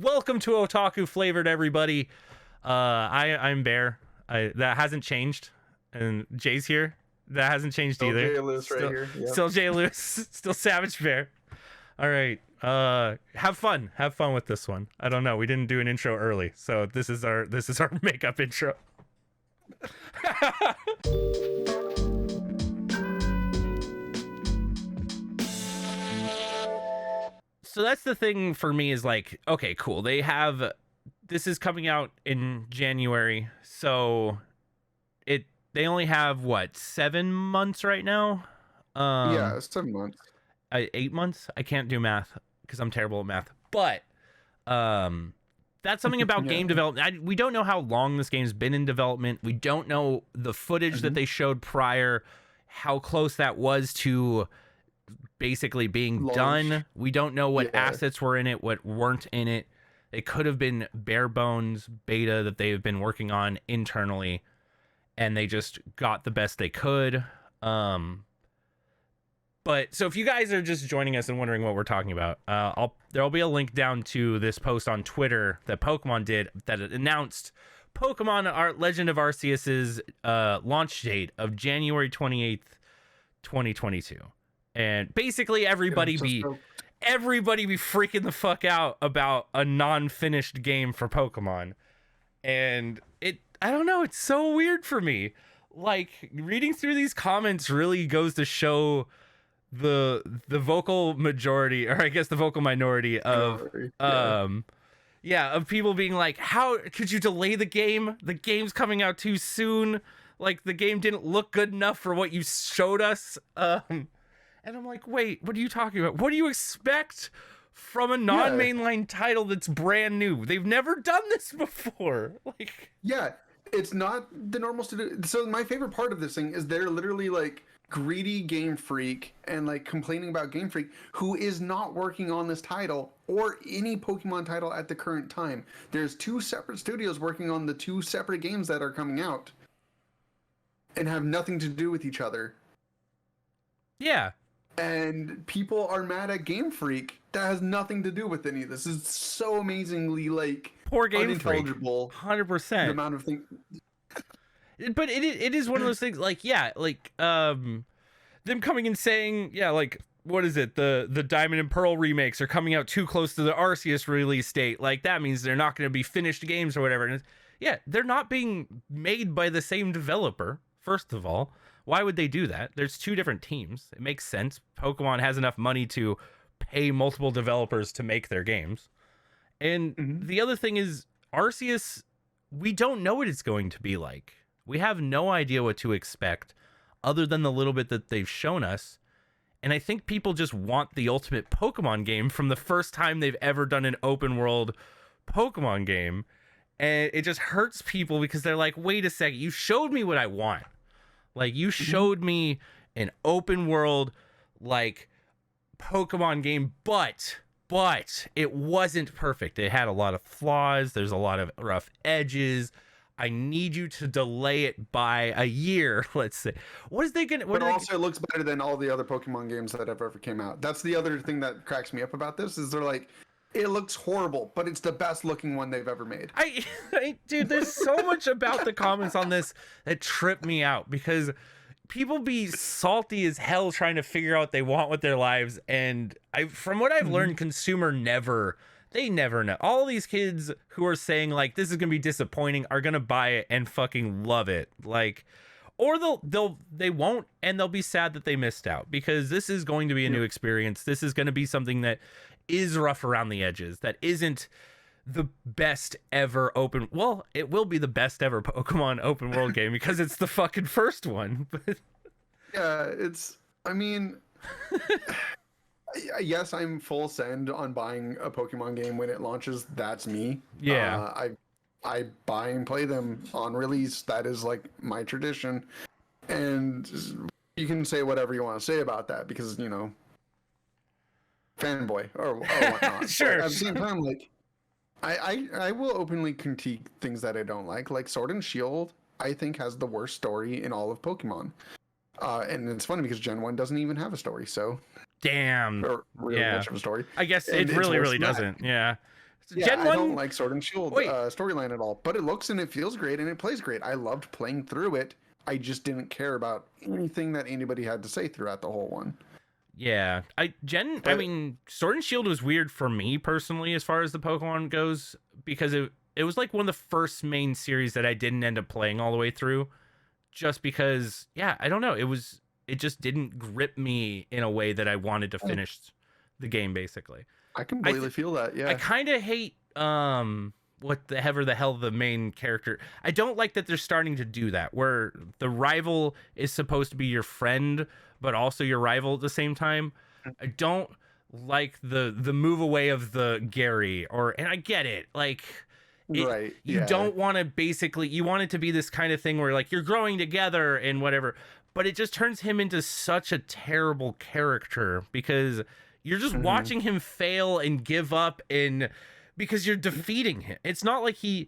Welcome to Otaku Flavored, everybody. I'm Bear. That hasn't changed, and Jay's here. That hasn't changed Still either. Jay Lewis right here. Yep. Still Jay Lewis. Still Savage Bear. All right. Have fun. Have fun with this one. I don't know. We didn't do an intro early, so this is our makeup intro. So that's the thing for me is like, okay, cool. This is coming out in January, so they only have what, 7 months right now? Yeah, 7 months. 8 months. I can't do math because I'm terrible at math. But that's something about Yeah. game development. We don't know how long this game's been in development. We don't know the footage that they showed prior, how close that was to basically being Launch. done. We don't know what assets were in it, what weren't in it. It could have been bare bones beta that they've been working on internally, and they just got the best they could. But so if you guys are just joining us and wondering what we're talking about, there'll be a link down to this post on Twitter that Pokemon did that announced Pokemon Legend of Arceus's launch date of January 28th, 2022. And basically everybody be freaking the fuck out about a non-finished game for Pokemon. And I don't know, it's so weird for me. Like, reading through these comments really goes to show the vocal majority, or I guess the vocal minority of of people being like, how could you delay the game? The game's coming out too soon. Like, the game didn't look good enough for what you showed us. And I'm like, wait, what are you talking about? What do you expect from a non-mainline title that's brand new? They've never done this before. Like, yeah, it's not the normal studio. So my favorite part of this thing is they're literally like greedy Game Freak and like complaining about Game Freak, who is not working on this title or any Pokemon title at the current time. There's 2 separate studios working on the 2 separate games that are coming out and have nothing to do with each other. Yeah. And people are mad at Game Freak. That has nothing to do with any of this. It's so amazingly like poor Game Freak. 100%. The amount of things. But it is one of those things. Like, yeah, like them coming and saying, yeah, like, what is it? The Diamond and Pearl remakes are coming out too close to the Arceus release date. Like, that means they're not going to be finished games or whatever. And they're not being made by the same developer. First of all. Why would they do that? There's 2 different teams. It makes sense. Pokemon has enough money to pay multiple developers to make their games. And the other thing is, Arceus, we don't know what it's going to be like. We have no idea what to expect other than the little bit that they've shown us. And I think people just want the ultimate Pokemon game from the first time they've ever done an open world Pokemon game. And it just hurts people because they're like, wait a second, you showed me what I want. Like, you showed me an open world, like, Pokemon game, but it wasn't perfect. It had a lot of flaws. There's a lot of rough edges. I need you to delay it by a year, let's say. But also, it looks better than all the other Pokemon games that have ever came out. That's the other thing that cracks me up about this, is they're like, it looks horrible, but it's the best looking one they've ever made. Dude, there's so much about the comments on this that trip me out, because people be salty as hell trying to figure out what they want with their lives. And from what I've learned, consumer never know. All these kids who are saying like, this is going to be disappointing, are going to buy it and fucking love it. Like, or they won't, and they'll be sad that they missed out, because this is going to be a new experience. This is going to be something that is rough around the edges, that isn't the best ever it will be the best ever Pokemon open world game because it's the fucking first one. But yeah, I mean, yes, I'm full send on buying a Pokemon game when it launches. That's me. Yeah. I buy and play them on release. That is like my tradition. And you can say whatever you want to say about that, because, you know, fanboy or whatnot. Sure. But at the same time, like, I will openly critique things that I don't like. Like, Sword and Shield, I think, has the worst story in all of Pokemon. And it's funny because Gen 1 doesn't even have a story, so damn. Or really much of a story. I guess it really doesn't. Yeah. Yeah, Gen I 1. don't like Sword and Shield Wait. storyline at all, but it looks and it feels great and it plays great. I loved playing through it. I just didn't care about anything that anybody had to say throughout the whole one. Yeah, I But mean, Sword and Shield was weird for me personally as far as the Pokemon goes, because it was like one of the first main series that I didn't end up playing all the way through, just because, yeah, I don't know, it just didn't grip me in a way that I wanted to finish the game. Basically, I completely feel that. Yeah, I kind of hate what the ever the hell the main character. I don't like that they're starting to do that, where the rival is supposed to be your friend but also your rival at the same time. I don't like the move away of the Gary, and I get it. Like, right. You Yeah. don't want to, basically, you want it to be this kind of thing where like you're growing together and whatever, but it just turns him into such a terrible character because you're just watching him fail and give up, and because you're defeating him. It's not like he's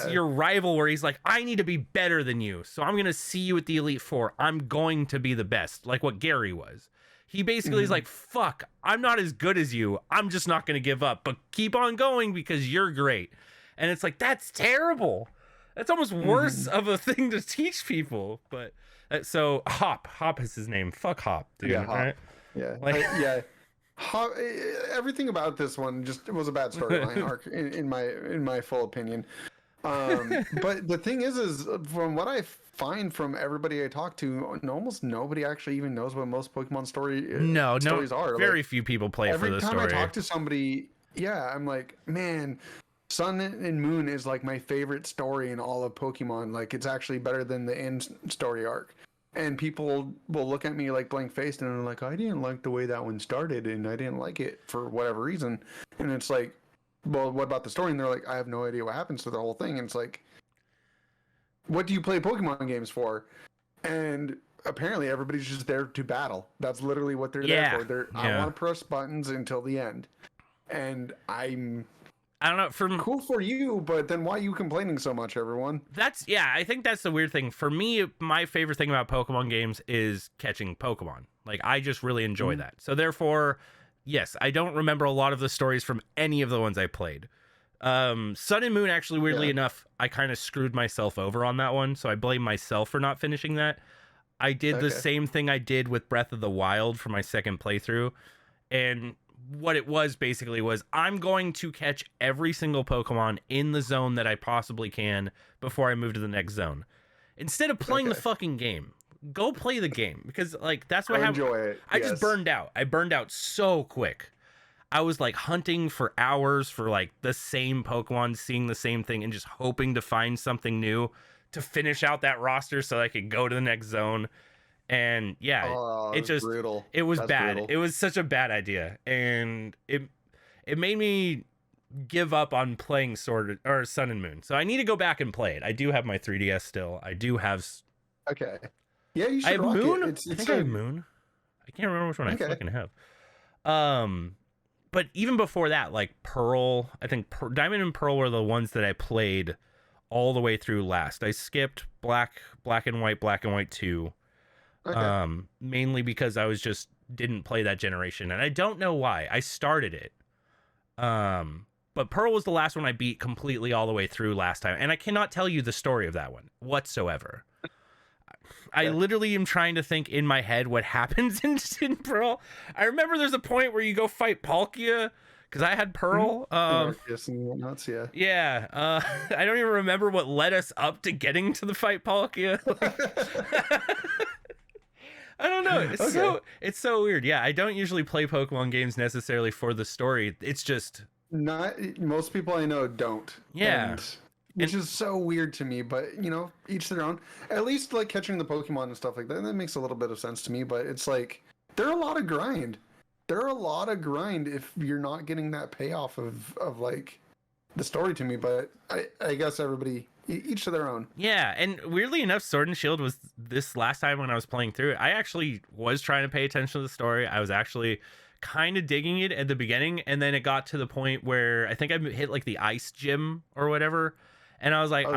your rival where he's like, I need to be better than you, so I'm gonna see you at the Elite Four, I'm going to be the best, like what Gary was. He basically is like, fuck, I'm not as good as you, I'm just not gonna give up, but keep on going because you're great. And it's like, that's terrible. That's almost worse of a thing to teach people. But so Hop is his name. Fuck Hop, dude. Yeah, Hop. Right? Yeah, Like, everything about this one just was a bad storyline arc in my full opinion. But the thing is from what I find from everybody I talk to, almost nobody actually even knows what most Pokemon stories are. Very few people play it for the story. Every time I talk to somebody, I'm like, man, Sun and Moon is like my favorite story in all of Pokemon. Like, it's actually better than the end story arc. And people will look at me like blank faced and they're like, I didn't like the way that one started and I didn't like it for whatever reason. And it's like, well, what about the story? And they're like, I have no idea what happens to the whole thing. And it's like, what do you play Pokemon games for? And apparently everybody's just there to battle. That's literally what they're there for. I want to press buttons until the end. And I don't know. Cool for you, but then why are you complaining so much, everyone? I think that's the weird thing. For me, my favorite thing about Pokemon games is catching Pokemon. Like, I just really enjoy that. So therefore, yes, I don't remember a lot of the stories from any of the ones I played. Sun and Moon, actually, weirdly enough, I kind of screwed myself over on that one, so I blame myself for not finishing that. I did the same thing I did with Breath of the Wild for my second playthrough, and what it was basically was, I'm going to catch every single Pokemon in the zone that I possibly can before I move to the next zone. Instead of playing the fucking game, go play the game, because like that's what happened. Enjoy it. I just burned out. I burned out so quick. I was like hunting for hours for like the same Pokemon, seeing the same thing, and just hoping to find something new to finish out that roster so I could go to the next zone. And it just brutal. It was bad. Brutal. It was such a bad idea, and it made me give up on playing Sun and Moon. So I need to go back and play it. I do have my 3DS still. I do have. Okay. Yeah, you should. I have rock Moon. It. I think I have Moon. I can't remember which one I fucking have. But even before that, like Pearl, I think Diamond and Pearl were the ones that I played all the way through last. I skipped Black and White 2. Mainly because I didn't play that generation, and I don't know why. I started it. But Pearl was the last one I beat completely all the way through last time, and I cannot tell you the story of that one whatsoever. I literally am trying to think in my head what happens in Pearl. I remember there's a point where you go fight Palkia, because I had Pearl. And whatnots, yeah. I don't even remember what led us up to getting to the fight Palkia. I don't know. It's so weird. Yeah, I don't usually play Pokemon games necessarily for the story. It's just not most people I know don't. Yeah. Which is so weird to me, but each their own. At least like catching the Pokemon and stuff like that makes a little bit of sense to me, but it's like they're a lot of grind. If you're not getting that payoff of like the story to me, but I guess everybody each to their own. Yeah, and weirdly enough, Sword and Shield was this last time when I was playing through it. I actually was trying to pay attention to the story. I was actually kind of digging it at the beginning, and then it got to the point where I think I hit like the ice gym or whatever, and I was like,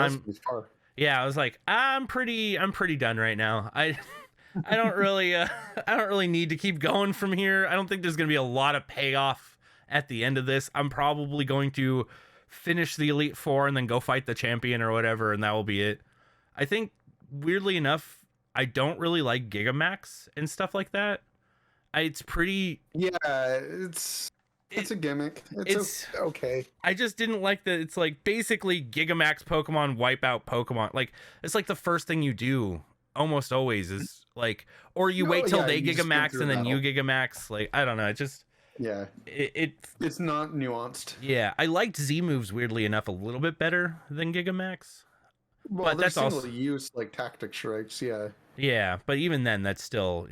I'm pretty done right now. I don't really need to keep going from here. I don't think there's gonna be a lot of payoff at the end of this, I'm probably going to finish the Elite Four and then go fight the champion or whatever, and that will be it. I think, weirdly enough, I don't really like Gigamax and stuff like that. It's pretty... Yeah, it's a gimmick. It's okay. I just didn't like that it's like basically Gigamax Pokemon wipe out Pokemon. Like, it's like the first thing you do almost always is like, or you wait till they Gigamax and then you Gigamax. Like, I don't know. It just... Yeah. It's not nuanced. Yeah, I liked Z moves weirdly enough a little bit better than Gigamax. Well, but that's also use like tactic strikes, yeah. Yeah, but even then, that's still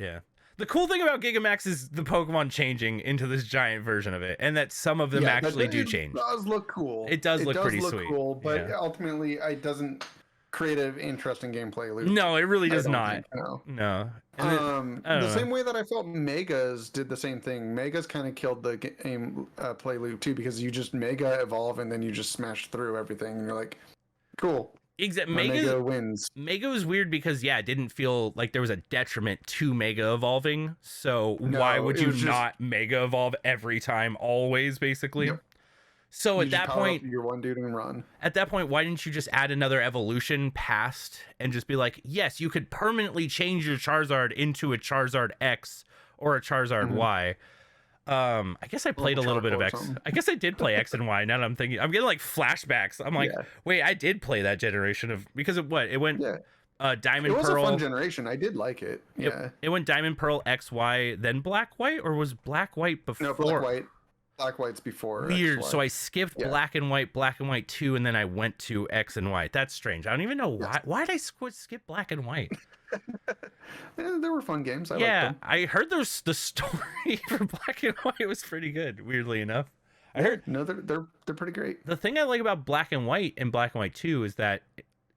The cool thing about Gigamax is the Pokemon changing into this giant version of it, and that some of them actually do change. It does look cool. It does look pretty sweet. Cool, but ultimately, it doesn't create an interesting gameplay loop. No, it really does not. No. The same way that I felt Megas did the same thing. Megas kind of killed the game play loop too, because you just Mega evolve and then you just smash through everything, and you're like, cool. Exactly. Mega wins. Mega was weird because it didn't feel like there was a detriment to Mega evolving. So why would you not Mega evolve every time, always, basically? Yep. So at that point, you're one dude and run. At that point, why didn't you just add another evolution past and just be like, yes, you could permanently change your Charizard into a Charizard X or a Charizard Y. I guess I played a little bit of X. I guess I did play X and Y. Now that I'm thinking, I'm getting like flashbacks. I'm like, wait, I did play that generation of, because of what? It went Diamond Pearl. It was a fun generation. I did like it. Yeah. It went Diamond Pearl, X, Y, then Black, White, or was Black, White before? No, Black, White. Black, White's before. Weird. XY. So I skipped Black and White 2, and then I went to X and Y. That's strange. I don't even know why. Why did I skip Black and White? There were fun games. I liked them. I heard the story for Black and White was pretty good. Weirdly enough, I heard. No, they're pretty great. The thing I like about Black and White and Black and White 2 is that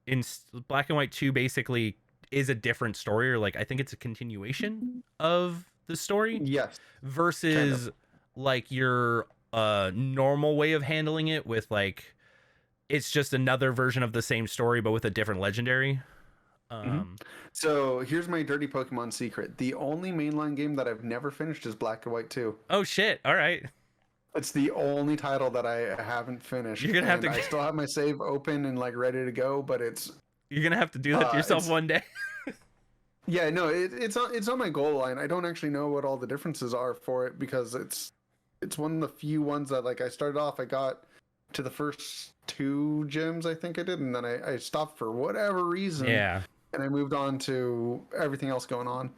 in Black and White 2 basically is a different story, or like I think it's a continuation of the story. Yes. Versus kind of like your normal way of handling it with like it's just another version of the same story but with a different legendary. So here's my dirty Pokemon secret. The only mainline game that I've never finished is Black and White 2. Oh shit. All right. It's the only title that I haven't finished. You're gonna have to. I still have my save open and like ready to go, but you're gonna have to do that to yourself one day. Yeah, no, it's on my goal line. I don't actually know what all the differences are for it, because it's one of the few ones that like I started off, I got to the first 2 gyms I think I did, and then I stopped for whatever reason. Yeah. And I moved on to everything else going on.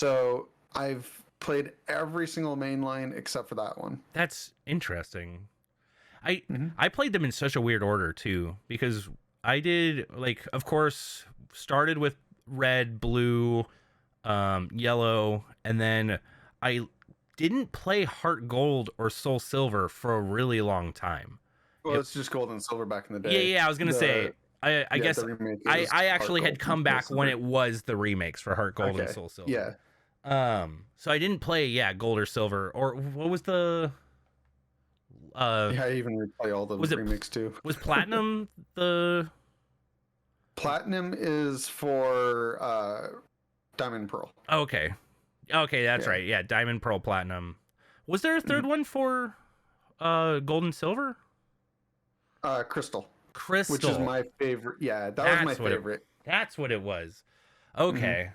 So I've played every single mainline except for that one. That's interesting. I played them in such a weird order too, because I did like, of course, started with red, blue, yellow, and then I didn't play Heart Gold or Soul Silver for a really long time. Well, it's just Gold and Silver back in the day. Yeah, I was gonna say. I guess I actually had come back when it was the remakes for Heart Gold and Soul Silver. Yeah. So I didn't play Gold or Silver, or what was the I even replay all the remakes too. Was Platinum the Platinum is for Diamond and Pearl. Okay, that's right. Yeah, Diamond, Pearl, Platinum. Was there a third one for Gold and Silver? Crystal. Crystal, which is my favorite. Yeah, that was my favorite. That's what it was. Okay,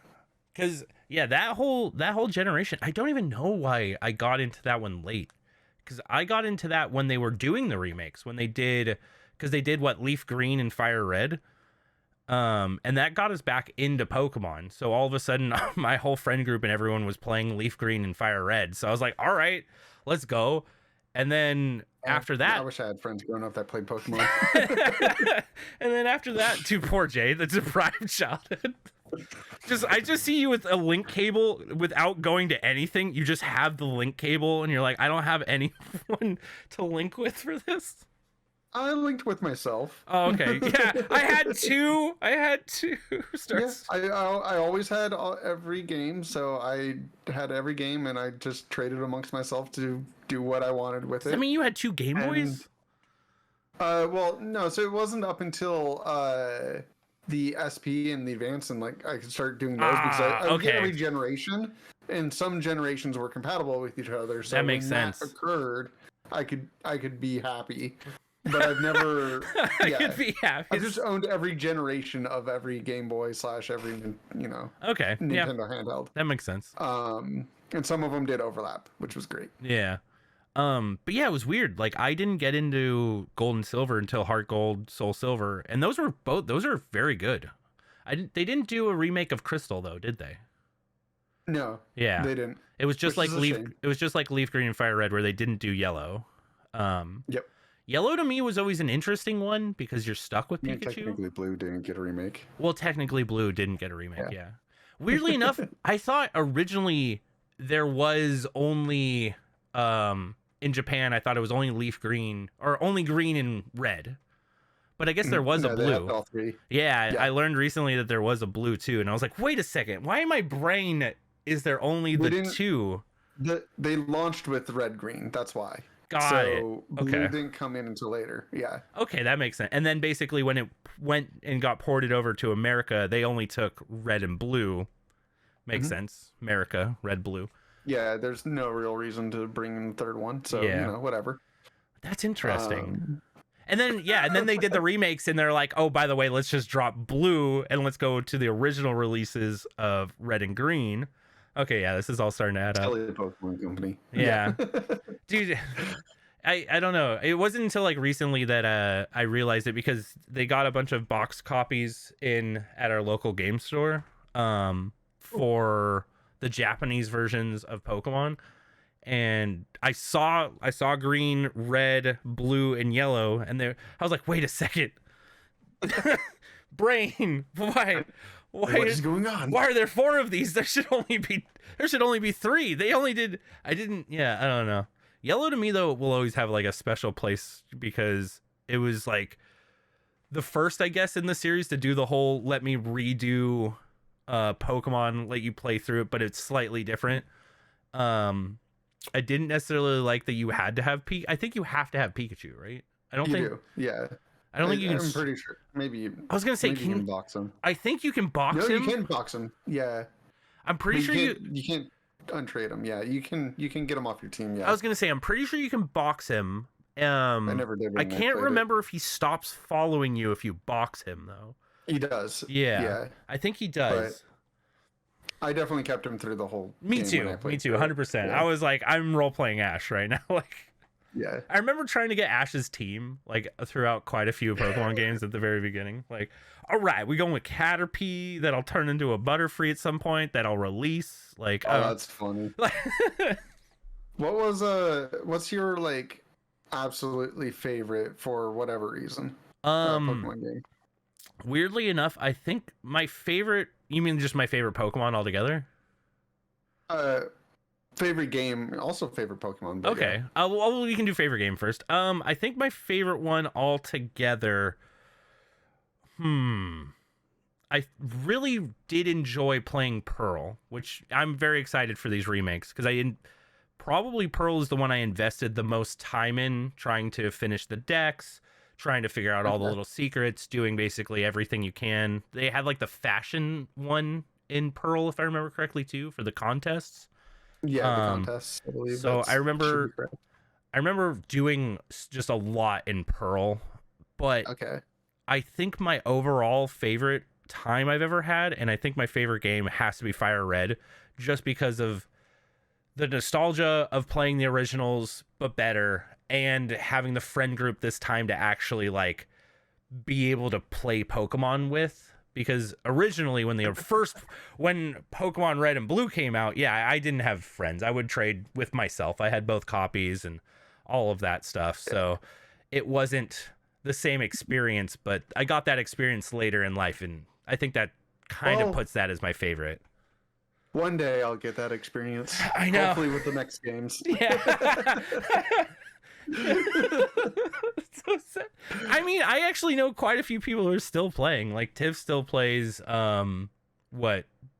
because that whole generation, I don't even know why I got into that one late. Because I got into that when they were doing the remakes, when they did, because they did what, Leaf Green and Fire Red, and that got us back into Pokemon. So all of a sudden, my whole friend group and everyone was playing Leaf Green and Fire Red. So I was like, all right, let's go. And then after that, I wish I had friends growing up that played Pokemon. And then after that, to poor Jay, the deprived childhood. I just see you with a link cable without going to anything. You just have the link cable, and you're like, I don't have anyone to link with for this. I linked with myself. Oh, okay. Yeah, I had two. Yes, I always had every game, so I had every game, and I just traded amongst myself to do what I wanted with it. I mean, you had 2 Game Boys? Well, no, so it wasn't up until the SP and the Advance, and like I could start doing those because I would get every generation, and some generations were compatible with each other. So that makes sense. That occurred. I could be happy. But I've never. I Yeah, could be happy. I've just owned every generation of every Game Boy / every Okay, yeah, Nintendo handheld. that makes sense. And some of them did overlap, which was great. Yeah. But yeah, it was weird. Like I didn't get into Gold and Silver until Heart Gold, Soul Silver, and those are very good. They didn't do a remake of Crystal though, did they? No. Yeah. They didn't. It was just Which like is a Leaf shame. it was just like Leaf Green and Fire Red where they didn't do Yellow. Yep. Yellow to me was always an interesting one because you're stuck with Yeah, Pikachu. technically, Blue didn't get a remake. Well, technically Blue didn't get a remake, Yeah. yeah. Weirdly enough, I thought originally there was only in Japan, I thought it was only Leaf Green or only Green and Red. But I guess there was a No, they had Blue. all three. Yeah, Yeah. I learned recently that there was a Blue too, and I was like, wait a second, why in my brain is there only We the didn't- two? They launched with Red Green. That's why. Got it. So Blue Okay. didn't come in until later. Yeah. Okay, that makes sense. And then basically when it went and got ported over to America, they only took Red and Blue. Makes sense. America, Red, Blue. Yeah. There's no real reason to bring in the third one. So Yeah. whatever. That's interesting. Um, And then they did the remakes and they're like, oh, by the way, let's just drop Blue and let's go to the original releases of Red and Green. Okay, yeah, this is all starting to add up. Silly Pokemon Company. Yeah. Dude, I don't know. It wasn't until like recently that I realized it because they got a bunch of box copies in at our local game store for the Japanese versions of Pokemon. And I saw Green, Red, Blue, and Yellow, and I was like, wait a second. Brain, why What is going on? why are there 4 of these? There should only be 3. They only did. I don't know. Yellow to me though will always have like a special place because it was like the first, I guess, in the series to do the whole let me redo Pokemon, let you play through it, but it's slightly different. I didn't necessarily like that you had to have I think you have to have Pikachu, right? I don't You think do. Yeah. I don't think you can. I'm pretty sure. Maybe. I was gonna say, maybe you can box him. I think you can box No, him. you can box him. Yeah. I'm pretty sure you can't untrade him. Yeah, you can get him off your team. Yeah. I was gonna say I'm pretty sure you can box him. I never did. I when can't played remember if he stops following you if you box him though. it. He does. Yeah. Yeah. I think he does. I definitely kept him through the whole. Me game when too. I played Me too. through it. 100%. Yeah. I was like, I'm role playing Ash right now. Like, Yeah. I remember trying to get Ash's team like throughout quite a few Pokemon games at the very beginning. Like, all right, we going with Caterpie that'll turn into a Butterfree at some point that'll release. Like, Oh, that's funny. What was what's your like absolutely favorite for whatever reason? Pokemon game. weirdly enough, I think my favorite. You mean just my favorite Pokemon altogether? Favorite game, also favorite Pokemon. But Okay. Well, we can do favorite game first. I think my favorite one altogether. I really did enjoy playing Pearl, which I'm very excited for these remakes because probably Pearl is the one I invested the most time in trying to finish the decks, trying to figure out all the little secrets, doing basically everything you can. They had like the fashion one in Pearl, if I remember correctly, too, for the contests. Yeah, the contests. I believe. So That's- I remember, should be correct. I remember doing just a lot in Pearl, but Okay. I think my overall favorite time I've ever had, and I think my favorite game has to be Fire Red, just because of the nostalgia of playing the originals, but better, and having the friend group this time to actually like be able to play Pokemon with. Because originally when when Pokemon Red and Blue came out, yeah, I didn't have friends. I would trade with myself. I had both copies and all of that stuff. So it wasn't the same experience, but I got that experience later in life, and I think that kind of puts that as my favorite. One day I'll get that experience. I know. Hopefully with the next games. Yeah. So sad. I mean, I actually know quite a few people who are still playing. Like Tiff still plays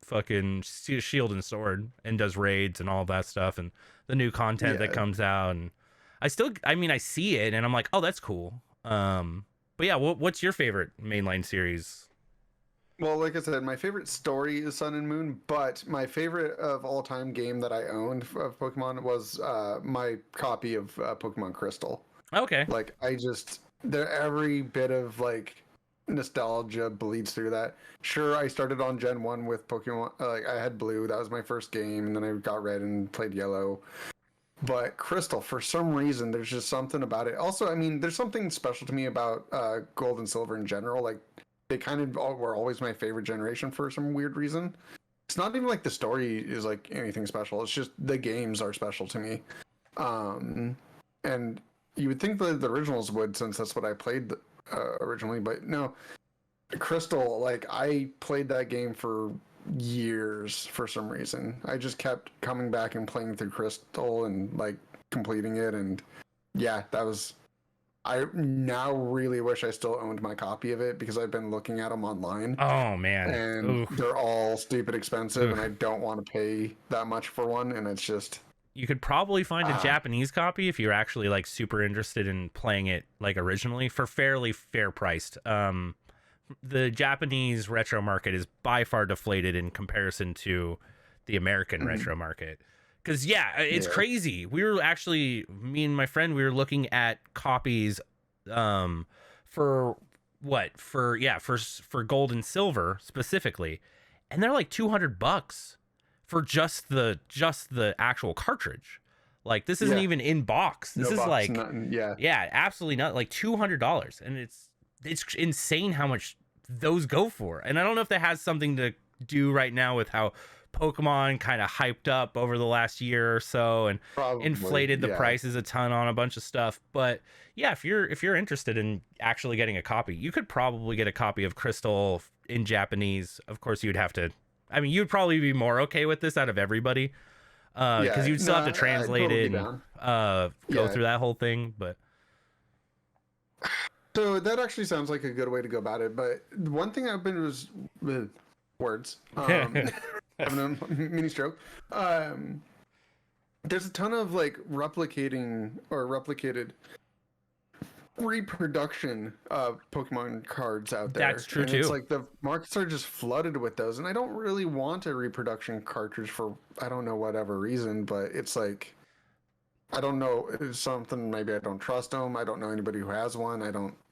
fucking Shield and Sword and does raids and all that stuff and the new content that comes out, and I see it and I'm like, oh, that's cool. But yeah, what's your favorite mainline series? Well, like I said, my favorite story is Sun and Moon, but my favorite of all time game that I owned of Pokemon was my copy of Pokemon Crystal. Okay. Like I just there every bit of like nostalgia bleeds through that. Sure, I started on Gen 1 with Pokemon, like I had Blue, that was my first game, and then I got Red and played Yellow. But Crystal, for some reason, there's just something about it. Also, I mean, there's something special to me about Gold and Silver in general. Like, they kind of were always my favorite generation for some weird reason. It's not even like the story is like anything special. It's just the games are special to me. And you would think that the originals would, since that's what I played originally, but no. Crystal, like, I played that game for years for some reason. I just kept coming back and playing through Crystal and like completing it, and yeah, that was. I now really wish I still owned my copy of it because I've been looking at them online. Oh man, and oof. they're all stupid expensive, and I don't want to pay that much for one, and it's just. You could probably find a Japanese copy if you're actually like super interested in playing it like originally for fairly fair priced. The Japanese retro market is by far deflated in comparison to the American retro market. Because it's crazy. We were actually, me and my friend, we were looking at copies for gold and silver specifically, and they're like $200 for just the actual cartridge. Like, this isn't even in box. This is box, like nothing. Absolutely not, like $200, and it's insane how much those go for. And I don't know if that has something to do right now with how Pokemon kind of hyped up over the last year or so and inflated the prices a ton on a bunch of stuff. But yeah, if you're interested in actually getting a copy, you could probably get a copy of Crystal in Japanese. Of course, you'd have to. I mean, you'd probably be more okay with this out of everybody, because you'd still have to translate it and go through that whole thing. But so that actually sounds like a good way to go about it. But one thing I've been was with words. Having a mini stroke. There's a ton of like replicated reproduction of Pokemon cards out there. That's true and too. It's like the markets are just flooded with those, and I don't really want a reproduction cartridge for I don't know whatever reason, but it's like I don't know. It's something maybe I don't trust them. I don't know anybody who has one. I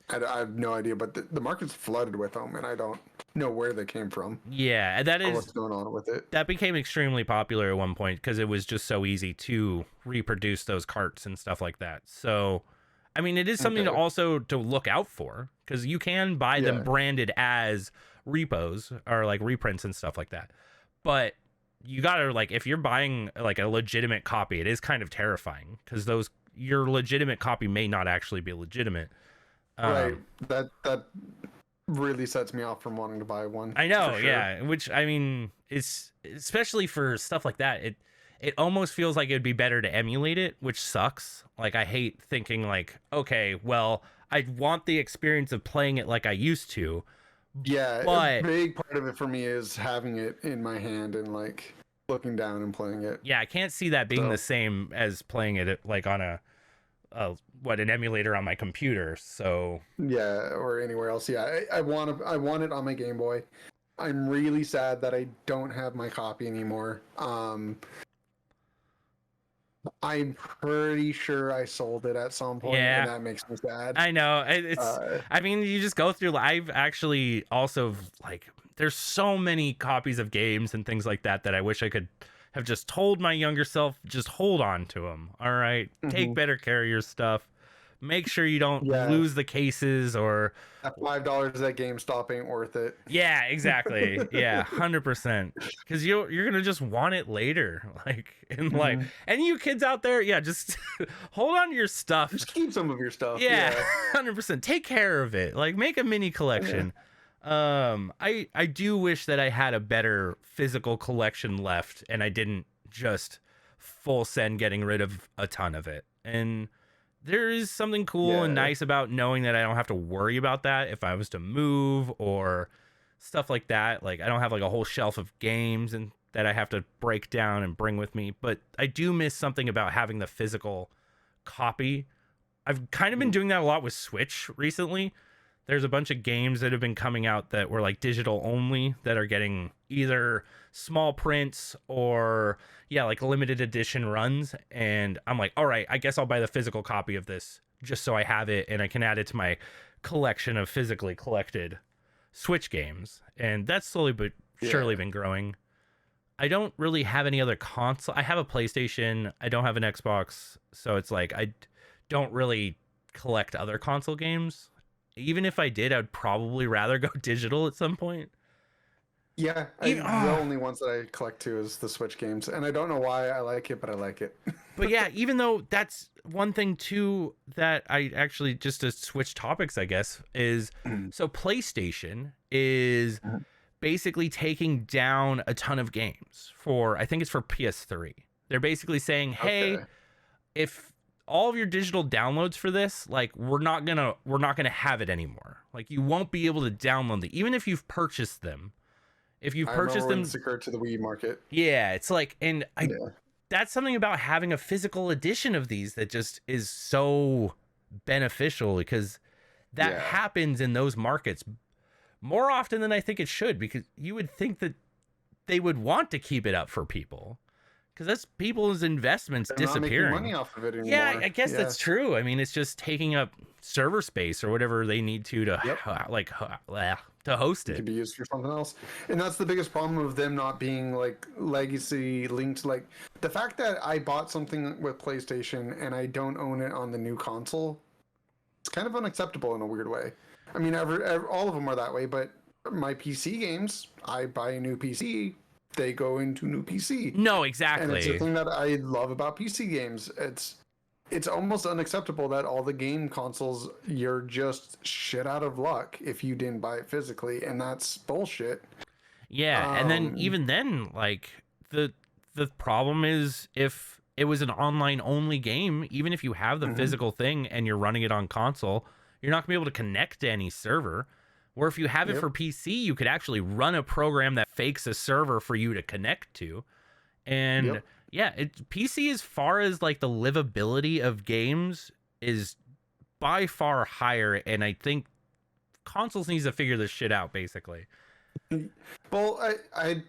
have no idea, but the market's flooded with them, and I don't know where they came from. Yeah, that is what's going on with it. That became extremely popular at one point because it was just so easy to reproduce those carts and stuff like that. So, I mean, it is something to also to look out for, because you can buy them branded as repos or like reprints and stuff like that. But you gotta, like, if you're buying like a legitimate copy, it is kind of terrifying because your legitimate copy may not actually be legitimate. Right. That really sets me off from wanting to buy one. I know, sure. Yeah. Which, I mean, it's especially for stuff like that. It almost feels like it'd be better to emulate it, which sucks. Like, I hate thinking like, okay, well, I want the experience of playing it like I used to. Yeah, but a big part of it for me is having it in my hand and like looking down and playing it. Yeah, I can't see that being the same as playing it like on an emulator on my computer. So yeah, or anywhere else. Yeah, I want it on my Game Boy. I'm really sad that I don't have my copy anymore. I'm pretty sure I sold it at some point, and that makes me sad. I know. I mean, you just go through. I've actually also, like, there's so many copies of games and things like that I wish I could have just told my younger self, just hold on to them. All right, take better care of your stuff. Make sure you don't lose the cases, or that $5 at GameStop ain't worth it. Yeah, exactly. Yeah, 100%. Because you're gonna just want it later, like, and like, any you kids out there, just hold on to your stuff. Just keep some of your stuff. Yeah, 100%. Take care of it. Like, make a mini collection. I do wish that I had a better physical collection left, and I didn't just full send getting rid of a ton of it. And there is something cool and nice about knowing that I don't have to worry about that if I was to move or stuff like that. Like, I don't have like a whole shelf of games and that I have to break down and bring with me. But I do miss something about having the physical copy. I've kind of been doing that a lot with Switch recently. there's a bunch of games that have been coming out that were like digital only that are getting either small prints or like limited edition runs, and I'm like, all right, I guess I'll buy the physical copy of this just so I have it and I can add it to my collection of physically collected Switch games. And that's slowly but surely been growing. I don't really have any other console. I have a PlayStation, I don't have an Xbox, so it's like I don't really collect other console games. Even if I did, I'd probably rather go digital at some point. Yeah, the only ones that I collect too is the Switch games, and I don't know why I like it, but I like it. But yeah, even though that's one thing too that I actually, just to switch topics, I guess, is so PlayStation is basically taking down a ton of games for, I think it's for PS3. They're basically saying, hey, if all of your digital downloads for this, like we're not gonna have it anymore. Like you won't be able to download them, even if you've purchased them. If you've purchased them, secured to the Wii market. Yeah, it's like, and that's something about having a physical edition of these that just is so beneficial, because that happens in those markets more often than I think it should, because you would think that they would want to keep it up for people, because that's people's investments disappearing. Not making money off of it anymore. Yeah, I guess that's true. I mean, it's just taking up server space or whatever they need to host it. It could be used for something else. And that's the biggest problem of them not being like legacy linked. Like the fact that I bought something with PlayStation and I don't own it on the new console, it's kind of unacceptable in a weird way. I mean, all of them are that way, but my PC games, I buy a new PC, they go into new PC. No, exactly. And it's the thing that I love about PC games. It's almost unacceptable that all the game consoles, you're just shit out of luck if you didn't buy it physically, and that's bullshit. Yeah, and then even then, like the problem is if it was an online only game, even if you have the physical thing and you're running it on console, you're not gonna be able to connect to any server. Or if you have it for PC, you could actually run a program that fakes a server for you to connect to. And PC, as far as like the livability of games, is by far higher, and I think consoles needs to figure this shit out, basically. Well, I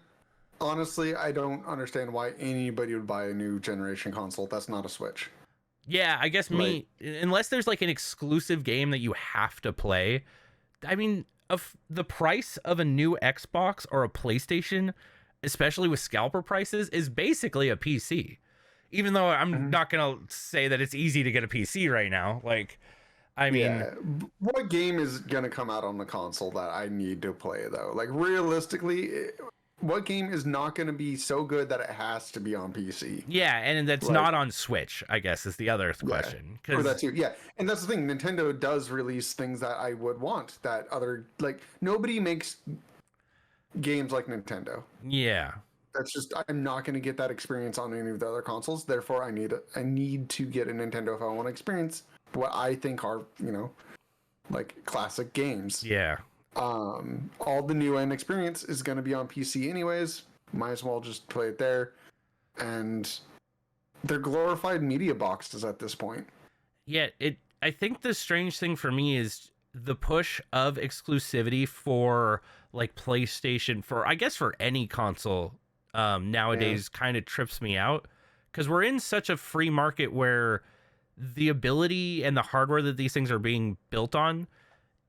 honestly, I don't understand why anybody would buy a new generation console that's not a Switch. Yeah, I guess unless there's like an exclusive game that you have to play. I mean, of the price of a new Xbox or a PlayStation, especially with scalper prices, is basically a PC. Even though I'm not gonna say that it's easy to get a PC right now. Like, I mean, what game is gonna come out on the console that I need to play though? Like, realistically, what game is not gonna be so good that it has to be on PC? Yeah, and that's not on Switch, I guess, is the other question. Or that too. Yeah, and that's the thing. Nintendo does release things that I would want. That other, like, nobody makes games like Nintendo. Yeah, that's just, I'm not going to get that experience on any of the other consoles. Therefore, I need to get a Nintendo if I want to experience what I think are, like classic games. Yeah. All the new end experience is going to be on PC anyways. Might as well just play it there. And they're glorified media boxes at this point. Yeah, I think the strange thing for me is the push of exclusivity for like PlayStation, for I guess for any console nowadays kind of trips me out, because we're in such a free market where the ability and the hardware that these things are being built on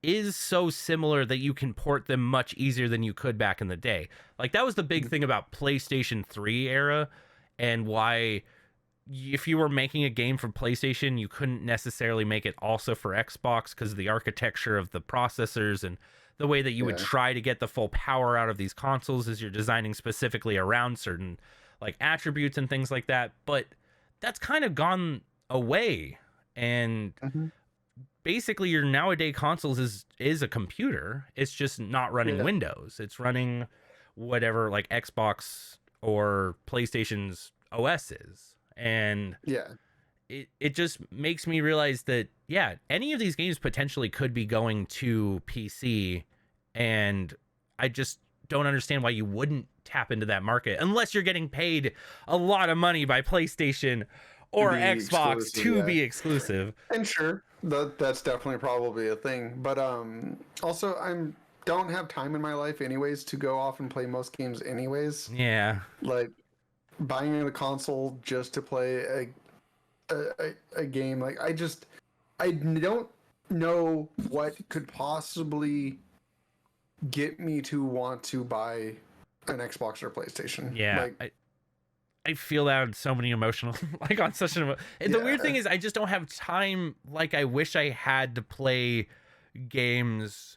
is so similar that you can port them much easier than you could back in the day. Like that was the big thing about PlayStation 3 era, and why if you were making a game for PlayStation, you couldn't necessarily make it also for Xbox because of the architecture of the processors and the way that you would try to get the full power out of these consoles as you're designing specifically around certain like attributes and things like that. But that's kind of gone away. And basically your nowadays consoles is a computer. It's just not running Windows. It's running whatever like Xbox or PlayStation's OS is. And it just makes me realize that any of these games potentially could be going to PC, and I just don't understand why you wouldn't tap into that market unless you're getting paid a lot of money by PlayStation or Xbox to be exclusive. And sure, That's definitely probably a thing. But also I'm don't have time in my life anyways to go off and play most games anyways. Yeah. Like buying a console just to play a game, like I don't know what could possibly get me to want to buy an Xbox or PlayStation. Yeah. Like I feel that on so many emotional, like on such an. And the weird yeah. thing is, I just don't have time. Like I wish I had to play games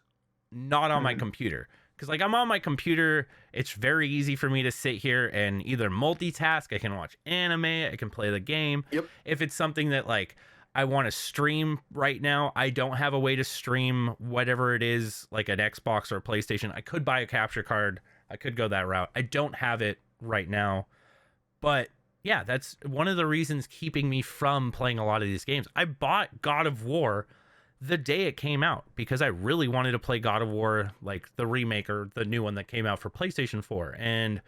not on my computer. Because like I'm on my computer, it's very easy for me to sit here and either multitask. I can watch anime. I can play the game. Yep. If it's something that like I want to stream right now, I don't have a way to stream whatever it is, like an Xbox or a PlayStation. I could buy a capture card. I could go that route. I don't have it right now. But yeah, that's one of the reasons keeping me from playing a lot of these games. I bought God of War the day it came out because I really wanted to play God of War, like the remake or the new one that came out for PlayStation 4. And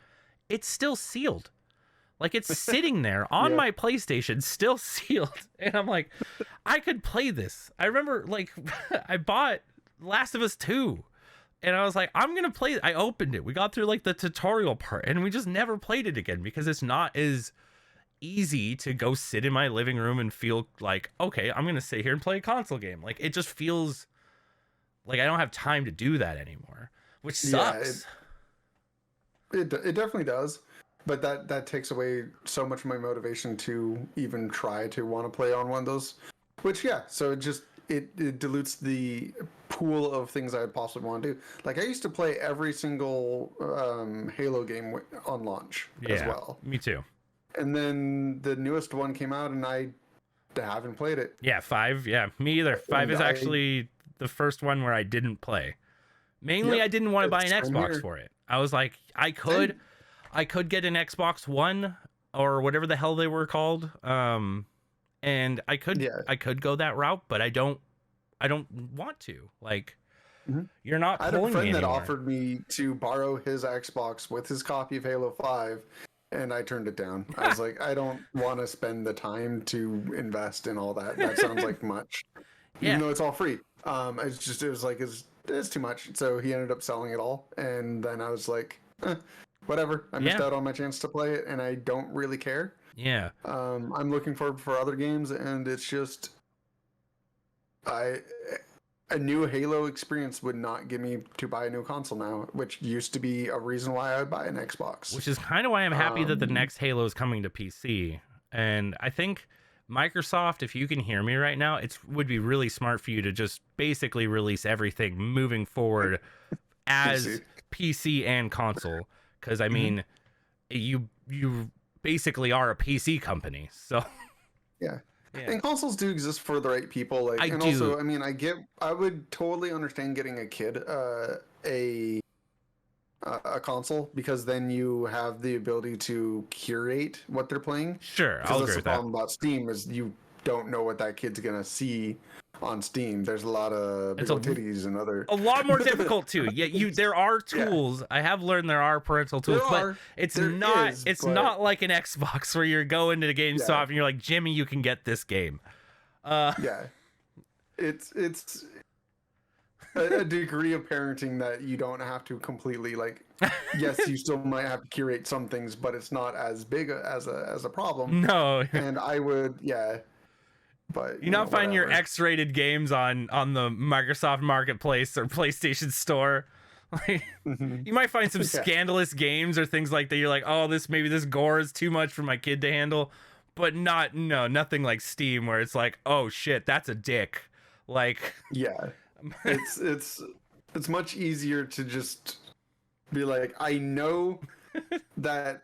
it's still sealed. Like it's sitting there on Yeah. my PlayStation, still sealed. And I'm like, I could play this. I remember like I bought Last of Us 2. And I was like, I'm going to play it. I opened it. We got through like the tutorial part and we just never played it again because it's not as easy to go sit in my living room and feel like, okay, I'm going to sit here and play a console game. Like it just feels like I don't have time to do that anymore, which sucks. It definitely does. But that takes away so much of my motivation to even try to want to play on one of those. Which, yeah, so it dilutes the pool of things I'd possibly want to do. Like I used to play every single Halo game on launch as well. Me too. And then the newest one came out, and I haven't played it. Yeah, 5. Yeah, me either. 5 And is actually the first one where I didn't play. Mainly, I didn't want to buy an Xbox for it. I was like, I could get an Xbox One or whatever the hell they were called, and I could go that route, but I don't want to. Like, you're not I had a pulling me friend that anymore. offered me to borrow his Xbox with his copy of Halo 5, and I turned it down. I was like, I don't want to spend the time to invest in all that. That sounds like much. Even though it's all free. It's too much. So he ended up selling it all, and then I was like, whatever. I missed out on my chance to play it, and I don't really care. Yeah. I'm looking forward for other games, and it's just a new Halo experience would not get me to buy a new console now, which used to be a reason why I would buy an Xbox. Which is kind of why I'm happy that the next Halo is coming to PC. And I think Microsoft, if you can hear me right now, it would be really smart for you to just basically release everything moving forward as PC and console. Because I mean, you basically are a PC company, so yeah. And consoles do exist for the right people. Like, also, I mean, I would totally understand getting a kid a console, because then you have the ability to curate what they're playing. Sure, I'll agree with that. The problem about Steam is you don't know what that kid's gonna see on Steam. There's a lot of big old titties and other. A lot more difficult too. Yeah, there are tools. Yeah. I have learned there are parental tools, but it's not like an Xbox where you're going to the GameStop and you're like, Jimmy, you can get this game. Yeah, it's a degree of parenting that you don't have to completely like. Yes, you still might have to curate some things, but it's not as big as a problem. No, and I would, but you're not finding your X-rated games on the Microsoft Marketplace or PlayStation Store. Like, you might find some scandalous games or things like that. You're like, oh, maybe this gore is too much for my kid to handle, but nothing like Steam where it's like, oh shit, that's a dick. Like, yeah. It's much easier to just be like, I know that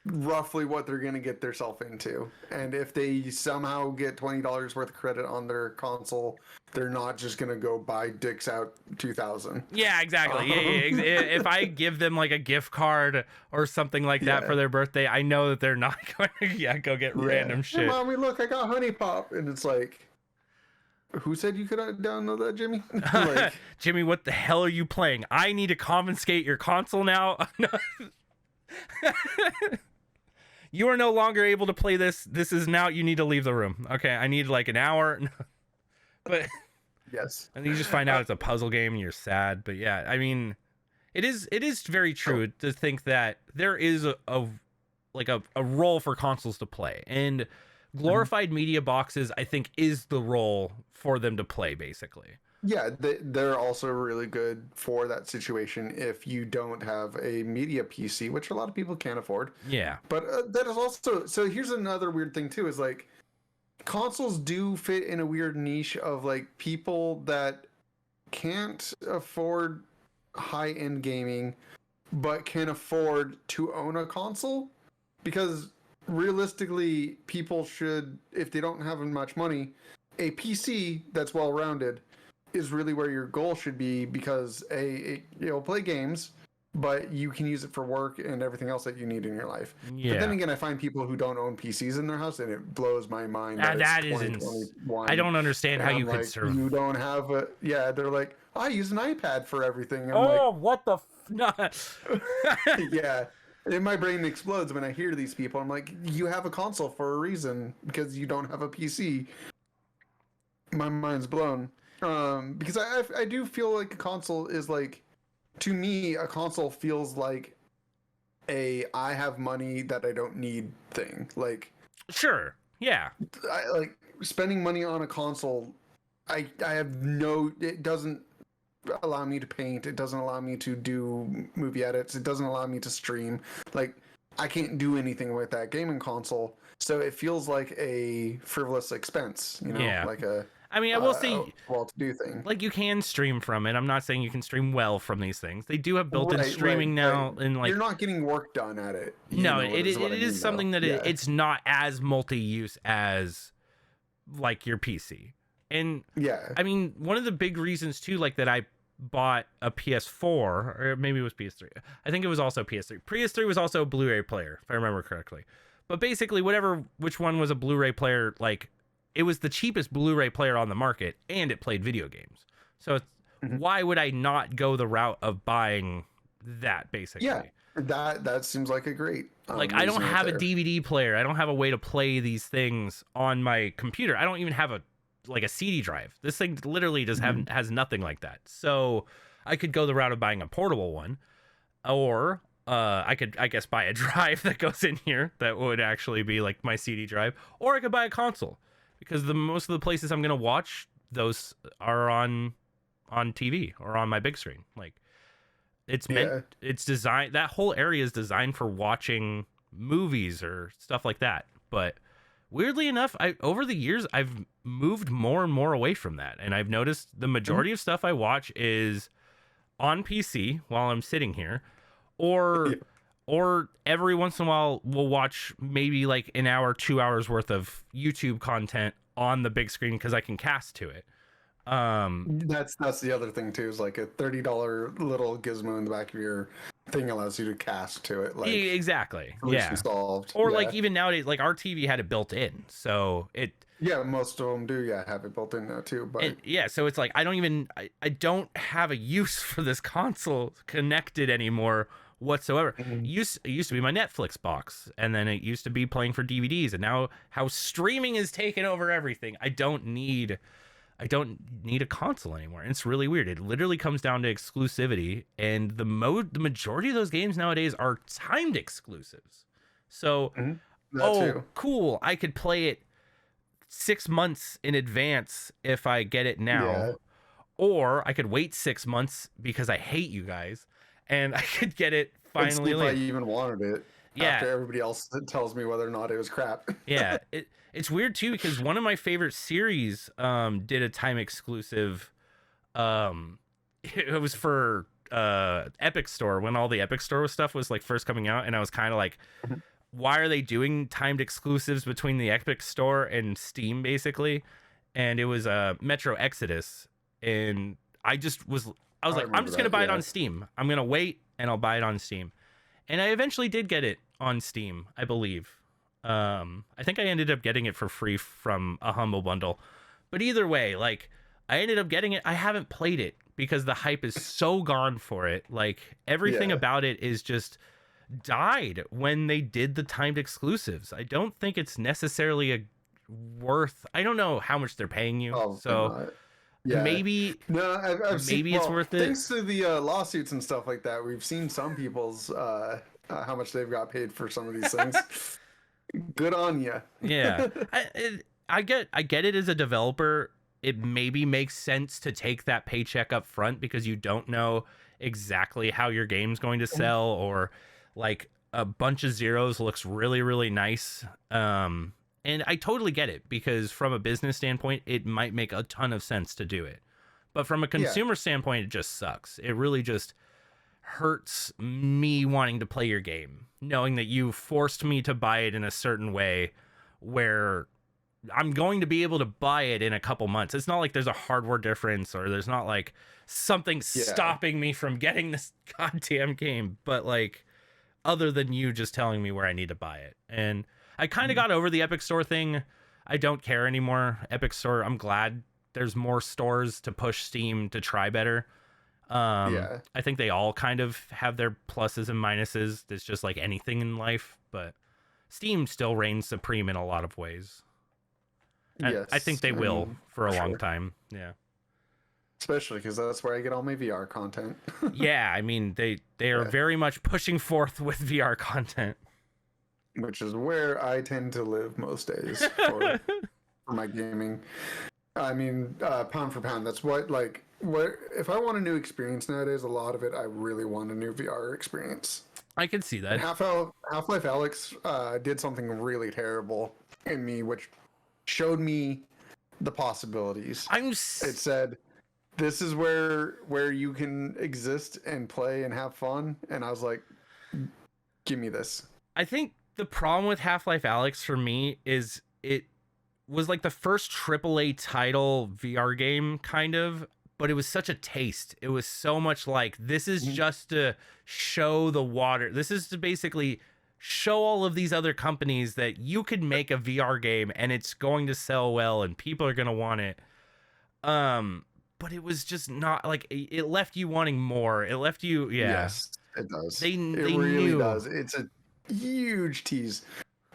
roughly what they're gonna get themselves into, and if they somehow get $20 worth of credit on their console, they're not just gonna go buy Dicks Out 2000. Yeah, exactly. If I give them like a gift card or something like that for their birthday, I know that they're not going to go get random shit. Hey, Mommy, look, I got Honey Pop, and it's like, who said you could download that, Jimmy? Like, Jimmy, what the hell are you playing? I need to confiscate your console now. You are no longer able to play this. This is now, you need to leave the room. Okay, I need like an hour. But Yes. and you just find out it's a puzzle game and you're sad. But yeah, I mean, it is very true to think that there is a role for consoles to play, and glorified media boxes I think is the role for them to play basically. Yeah, they're also really good for that situation if you don't have a media PC, which a lot of people can't afford. Yeah. But that is also, so here's another weird thing too, is like consoles do fit in a weird niche of like people that can't afford high-end gaming but can afford to own a console, because realistically people should, if they don't have much money, a PC that's well-rounded is really where your goal should be, because you'll play games, but you can use it for work and everything else that you need in your life. Yeah. But then again, I find people who don't own PCs in their house, and it blows my mind. That is I don't understand how you could serve. You don't have a, yeah. They're like, oh, I use an iPad for everything. I'm what the yeah. And my brain explodes when I hear these people. I'm like, you have a console for a reason, because you don't have a PC. My mind's blown. Because I do feel like a console is like, to me, a console feels like I have money that I don't need thing. Like, sure, yeah. I like spending money on a console. I have no. It doesn't allow me to paint. It doesn't allow me to do movie edits. It doesn't allow me to stream. Like, I can't do anything with that gaming console. So it feels like a frivolous expense. You know, Yeah. like a. I mean, I will say, well-to-do thing. like, you can stream from it. I'm not saying you can stream well from these things. They do have built-in streaming now, and like you're not getting work done at it. No, it is something that it's not as multi-use as like your PC. And yeah, I mean, one of the big reasons too, like that I bought a PS4, or maybe it was PS3. I think it was also PS3. PS3 was also a Blu-ray player, if I remember correctly. But basically, which one was a Blu-ray player, like, it was the cheapest Blu-ray player on the market, and it played video games. So why would I not go the route of buying that, basically? Yeah, that seems like a great like, I don't have a DVD player. I don't have a way to play these things on my computer. I don't even have a CD drive. This thing literally has nothing like that. So I could go the route of buying a portable one, or I could, I guess, buy a drive that goes in here that would actually be like my CD drive, or I could buy a console, because most of the places I'm gonna watch those are on TV or on my big screen. Like, it's designed, that whole area is designed for watching movies or stuff like that. But weirdly enough, over the years I've moved more and more away from that, and I've noticed the majority of stuff I watch is on PC while I'm sitting here, or every once in a while we'll watch maybe like an hour, 2 hours worth of YouTube content on the big screen because I can cast to it. That's the other thing too, is like a $30 little gizmo in the back of your thing allows you to cast to it. Like, exactly. Yeah. Solved. Or yeah. like even nowadays, like our TV had it built in, so it. Yeah, most of them do. Yeah, have it built in now too. But so it's like I don't have a use for this console connected anymore whatsoever. Mm-hmm. It used to be my Netflix box, and then it used to be playing for DVDs, and now how streaming has taken over everything. I don't need a console anymore. And it's really weird. It literally comes down to exclusivity, and the majority of those games nowadays are timed exclusives. So, too. Cool, I could play it 6 months in advance if I get it now, or I could wait 6 months because I hate you guys, and I could get it finally. If I even wanted it. Yeah. After everybody else tells me whether or not it was crap. Yeah. It's weird too, because one of my favorite series did a time exclusive. It was for Epic Store, when all the Epic Store stuff was like first coming out, and I was kind of like, why are they doing timed exclusives between the Epic Store and Steam, basically? And it was Metro Exodus, and I was like, I'm just gonna buy it on Steam. I'm gonna wait and I'll buy it on Steam. And I eventually did get it on Steam, I believe. I think I ended up getting it for free from a Humble Bundle. But either way, like, I ended up getting it. I haven't played it because the hype is so gone for it. Like, everything about it is just died when they did the timed exclusives. I don't think it's necessarily worth. I don't know how much they're paying you, Oh, so not. Yeah. maybe No, I've seen. maybe it's Well, worth it. thanks to the lawsuits and stuff like that, we've seen some people's how much they've got paid for some of these things. Good on you. Yeah, I get it as a developer. It maybe makes sense to take that paycheck up front because you don't know exactly how your game's going to sell, or like a bunch of zeros looks really, really nice. And I totally get it because from a business standpoint, it might make a ton of sense to do it. But from a consumer standpoint, it just sucks. It really just hurts me wanting to play your game, knowing that you forced me to buy it in a certain way where I'm going to be able to buy it in a couple months. It's not like there's a hardware difference or there's not like something stopping me from getting this goddamn game, but like other than you just telling me where I need to buy it. And I kind of got over the Epic Store thing. I don't care anymore. Epic Store, I'm glad there's more stores to push Steam to try better. I think they all kind of have their pluses and minuses. It's just like anything in life, but Steam still reigns supreme in a lot of ways. And I think they will for a long time. Yeah. Especially because that's where I get all my VR content. Yeah, I mean, they are very much pushing forth with VR content. Which is where I tend to live most days for my gaming. I mean, pound for pound, that's what if I want a new experience nowadays, a lot of it, I really want a new VR experience. I can see that. And Half-Life Alyx did something really terrible in me, which showed me the possibilities. It said, this is where you can exist and play and have fun. And I was like, give me this. I think the problem with Half-Life Alyx for me is it was like the first AAA title VR game, kind of, but it was such a taste. It was so much like, this is just to show the water. This is to basically show all of these other companies that you could make a VR game and it's going to sell well and people are going to want it. But it was just not like, it left you wanting more. It left you, Yes, it does. They really knew. Does. It's a huge tease,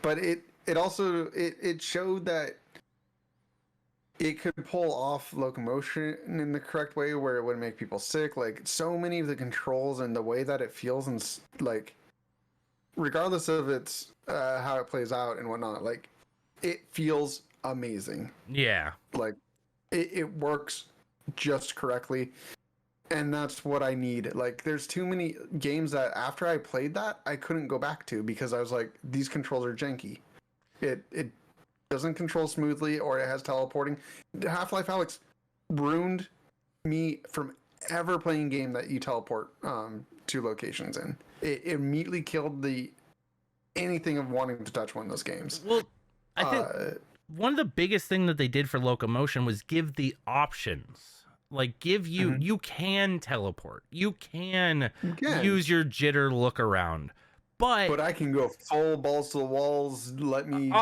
but it also showed that it could pull off locomotion in the correct way where it wouldn't make people sick. Like, so many of the controls and the way that it feels, and like, regardless of its how it plays out and whatnot, like, it feels amazing. Yeah, like it works just correctly. And that's what I need. Like, there's too many games that after I played that, I couldn't go back to because I was like, these controls are janky. It doesn't control smoothly, or it has teleporting. Half-Life Alyx ruined me from ever playing a game that you teleport to locations in. It immediately killed anything of wanting to touch one of those games. Well, I think one of the biggest thing that they did for locomotion was give the options. Like, give you, you can teleport. You can use your jitter look around. But I can go full balls to the walls, let me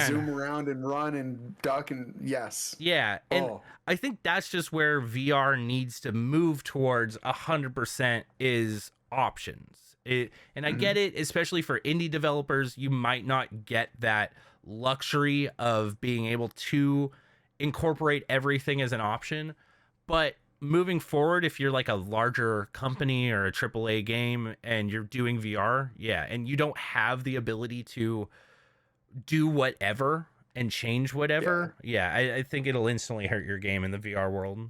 zoom around and run and duck and yes. Yeah, and I think that's just where VR needs to move towards 100% is options. And I get it, especially for indie developers, you might not get that luxury of being able to incorporate everything as an option. But moving forward, if you're like a larger company or a AAA game and you're doing VR, and you don't have the ability to do whatever and change whatever, I think it'll instantly hurt your game in the VR world.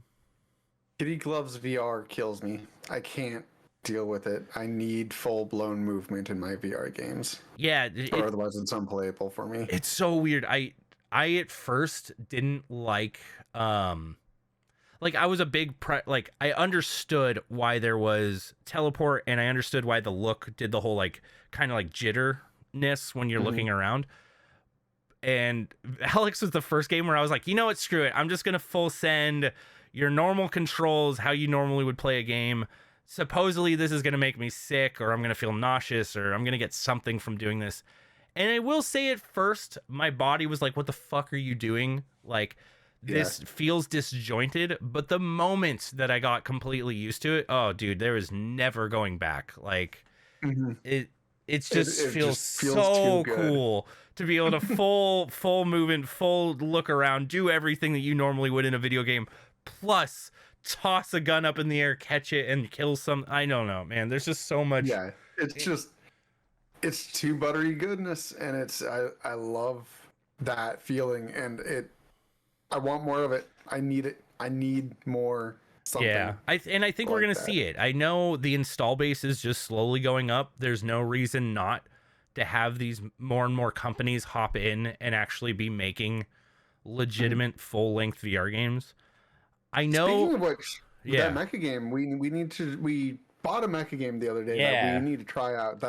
Kitty Gloves VR kills me. I can't deal with it. I need full-blown movement in my VR games. Yeah. Or otherwise it's unplayable for me. It's so weird. I at first didn't like... I was a big I understood why there was teleport, and I understood why the look did the whole like kind of like jitterness when you're looking around. And Alex was the first game where I was like, you know what, screw it. I'm just gonna full send your normal controls how you normally would play a game. Supposedly this is gonna make me sick, or I'm gonna feel nauseous, or I'm gonna get something from doing this. And I will say at first, my body was like, what the fuck are you doing? Like, this feels disjointed, but the moment that I got completely used to it, oh dude, there is never going back. Like it just feels so cool to be able to full movement, full look around, do everything that you normally would in a video game, plus toss a gun up in the air, catch it, and kill some. I don't know, man. There's just so much. Yeah, it's too buttery goodness, and I love that feeling, and I want more of it. I need it. I need more something. Yeah, I think we're gonna see it. I know the install base is just slowly going up. There's no reason not to have these more and more companies hop in and actually be making legitimate full-length VR games. I know. Speaking of which, that mecha game, we bought a mecha game the other day that we need to try out.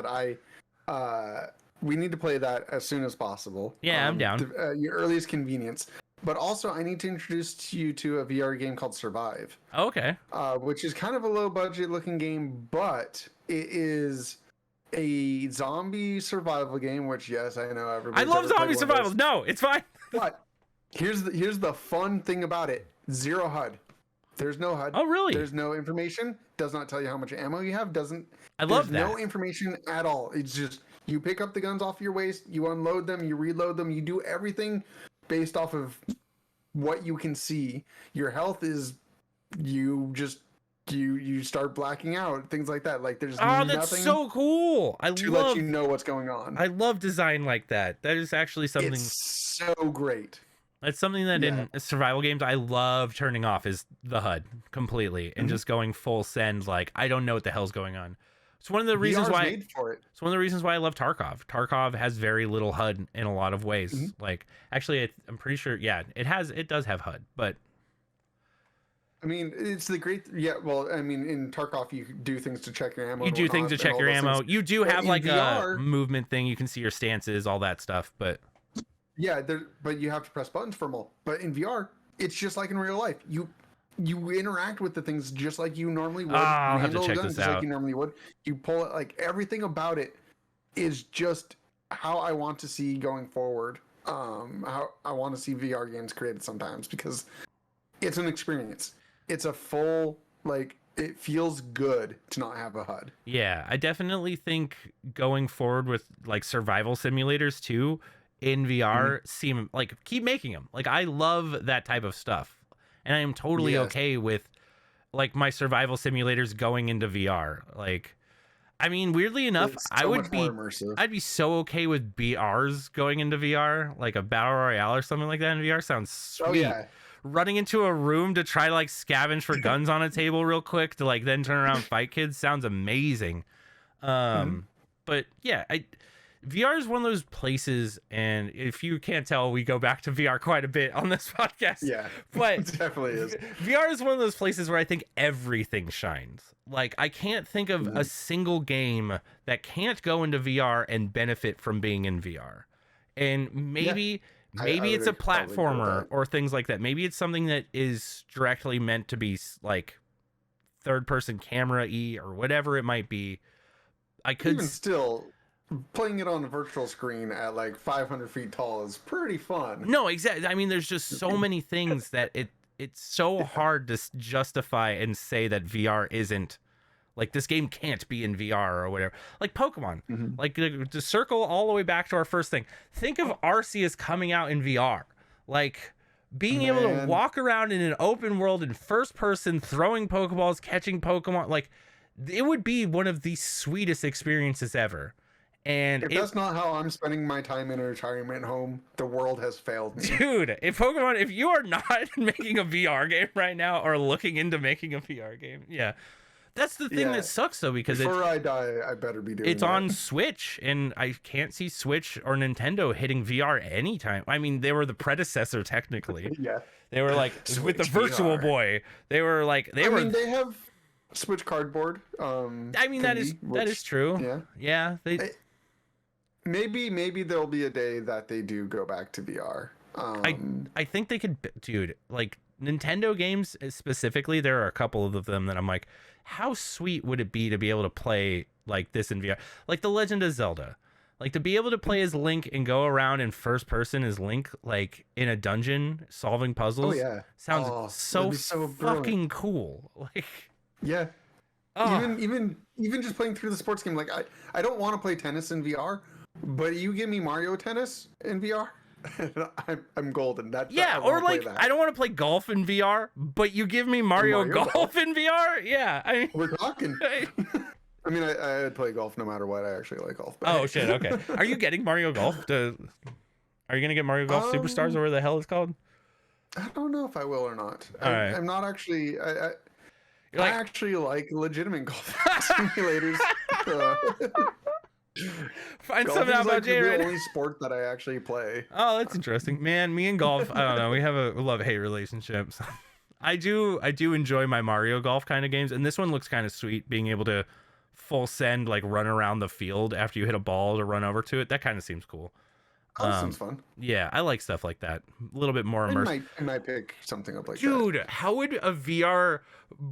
We need to play that as soon as possible. Yeah, I'm down. Your earliest convenience. But also, I need to introduce you to a VR game called Survive. Oh, okay. Which is kind of a low-budget looking game, but it is a zombie survival game. Which, yes, I know everybody. I love zombie survival. No, it's fine. But here's the fun thing about it: zero HUD. There's no HUD. Oh, really? There's no information. Does not tell you how much ammo you have. I love that. No information at all. It's just you pick up the guns off your waist, you unload them, you reload them, you do everything based off of what you can see. Your health is you start blacking out, things like that. Like there's that's nothing so cool. let you know what's going on. I love design like that. That is actually something. It's so great. It's something that in survival games I love turning off is the HUD completely and just going full send. Like I don't know what the hell's going on. It's one of the reasons why. It's one of the reasons why I love Tarkov. Tarkov has very little HUD in a lot of ways. Like actually, I'm pretty sure. Yeah, it does have HUD, but. I mean, it's the great. Yeah, well, I mean, in Tarkov, you do things to check your ammo. You do things to check your ammo. You do have like VR, a movement thing. You can see your stances, all that stuff, but. Yeah, but you have to press buttons for them all. But in VR, it's just like in real life. You interact with the things just like you normally would. I'll have to check this out. Like you normally would. You pull it, like everything about it is just how I want to see going forward. How I want to see VR games created sometimes because it's an experience. It's a full it feels good to not have a HUD. Yeah, I definitely think going forward with like survival simulators too. In VR, seem like keep making them. Like I love that type of stuff, and I am totally okay with like my survival simulators going into VR. Like, I mean, weirdly enough, I'd be so okay with BRs going into VR, like a battle royale or something like that in VR. Sounds sweet. Oh yeah. Running into a room to try to like scavenge for guns on a table real quick to like then turn around and fight kids sounds amazing. But yeah, VR is one of those places, and if you can't tell, we go back to VR quite a bit on this podcast. Yeah, but it definitely is. VR is one of those places where I think everything shines. Like, I can't think of a single game that can't go into VR and benefit from being in VR. And maybe it's a platformer or things like that. Maybe it's something that is directly meant to be like third-person camera-y or whatever it might be. I could even still. Playing it on a virtual screen at like 500 feet tall is pretty fun. No, exactly. I mean, there's just so many things that it's so hard to justify and say that VR isn't like this game can't be in VR or whatever. Like Pokemon, like to circle all the way back to our first thing. Think of Arceus coming out in VR, like being able to walk around in an open world in first person, throwing Pokeballs, catching Pokemon. Like it would be one of the sweetest experiences ever. And if that's not how I'm spending my time in a retirement home, the world has failed me. Dude, if you are not making a VR game right now or looking into making a VR game, that's the thing that sucks though, because before I die, I better be doing it. It's on Switch, and I can't see Switch or Nintendo hitting VR anytime. I mean, they were the predecessor technically. Yeah, they were like Switch with the Virtual VR. Boy. They were like I mean, they have Switch Cardboard. I mean, that is true. Yeah. Maybe there'll be a day that they do go back to VR. I think they could, dude. Like Nintendo games specifically, there are a couple of them that I'm like, how sweet would it be to be able to play like this in VR? Like The Legend of Zelda, like to be able to play as Link and go around in first person as Link, like in a dungeon solving puzzles. Oh yeah, sounds so fucking cool. Like even just playing through the sports game. Like I don't want to play tennis in VR. But you give me Mario Tennis in VR, I'm golden. Yeah, I or wanna play like that. I don't want to play golf in VR, but you give me Mario, Mario Golf, Golf? in VR. Yeah, I mean, We're talking. I mean, I play golf no matter what. I actually like golf. But oh hey. shit. Okay, are you getting Mario Golf? Are you gonna get Mario Golf Superstars or whatever the hell it's called? I don't know if I will or not. All right. I'm not actually. You're I like, actually like legitimate golf simulators. find Golf something is out about like Jay the right now. only sport that I actually play. Oh, that's interesting, man. Me and golf, I don't know. We have a love-hate relationship. So I do enjoy my Mario Golf kind of games, and this one looks kind of sweet. Being able to full send, like run around the field after you hit a ball to run over to it. That kind of seems cool. Oh, that seems fun. Yeah, I like stuff like that. A little bit more immersive. I might pick something up like that. Dude, how would a VR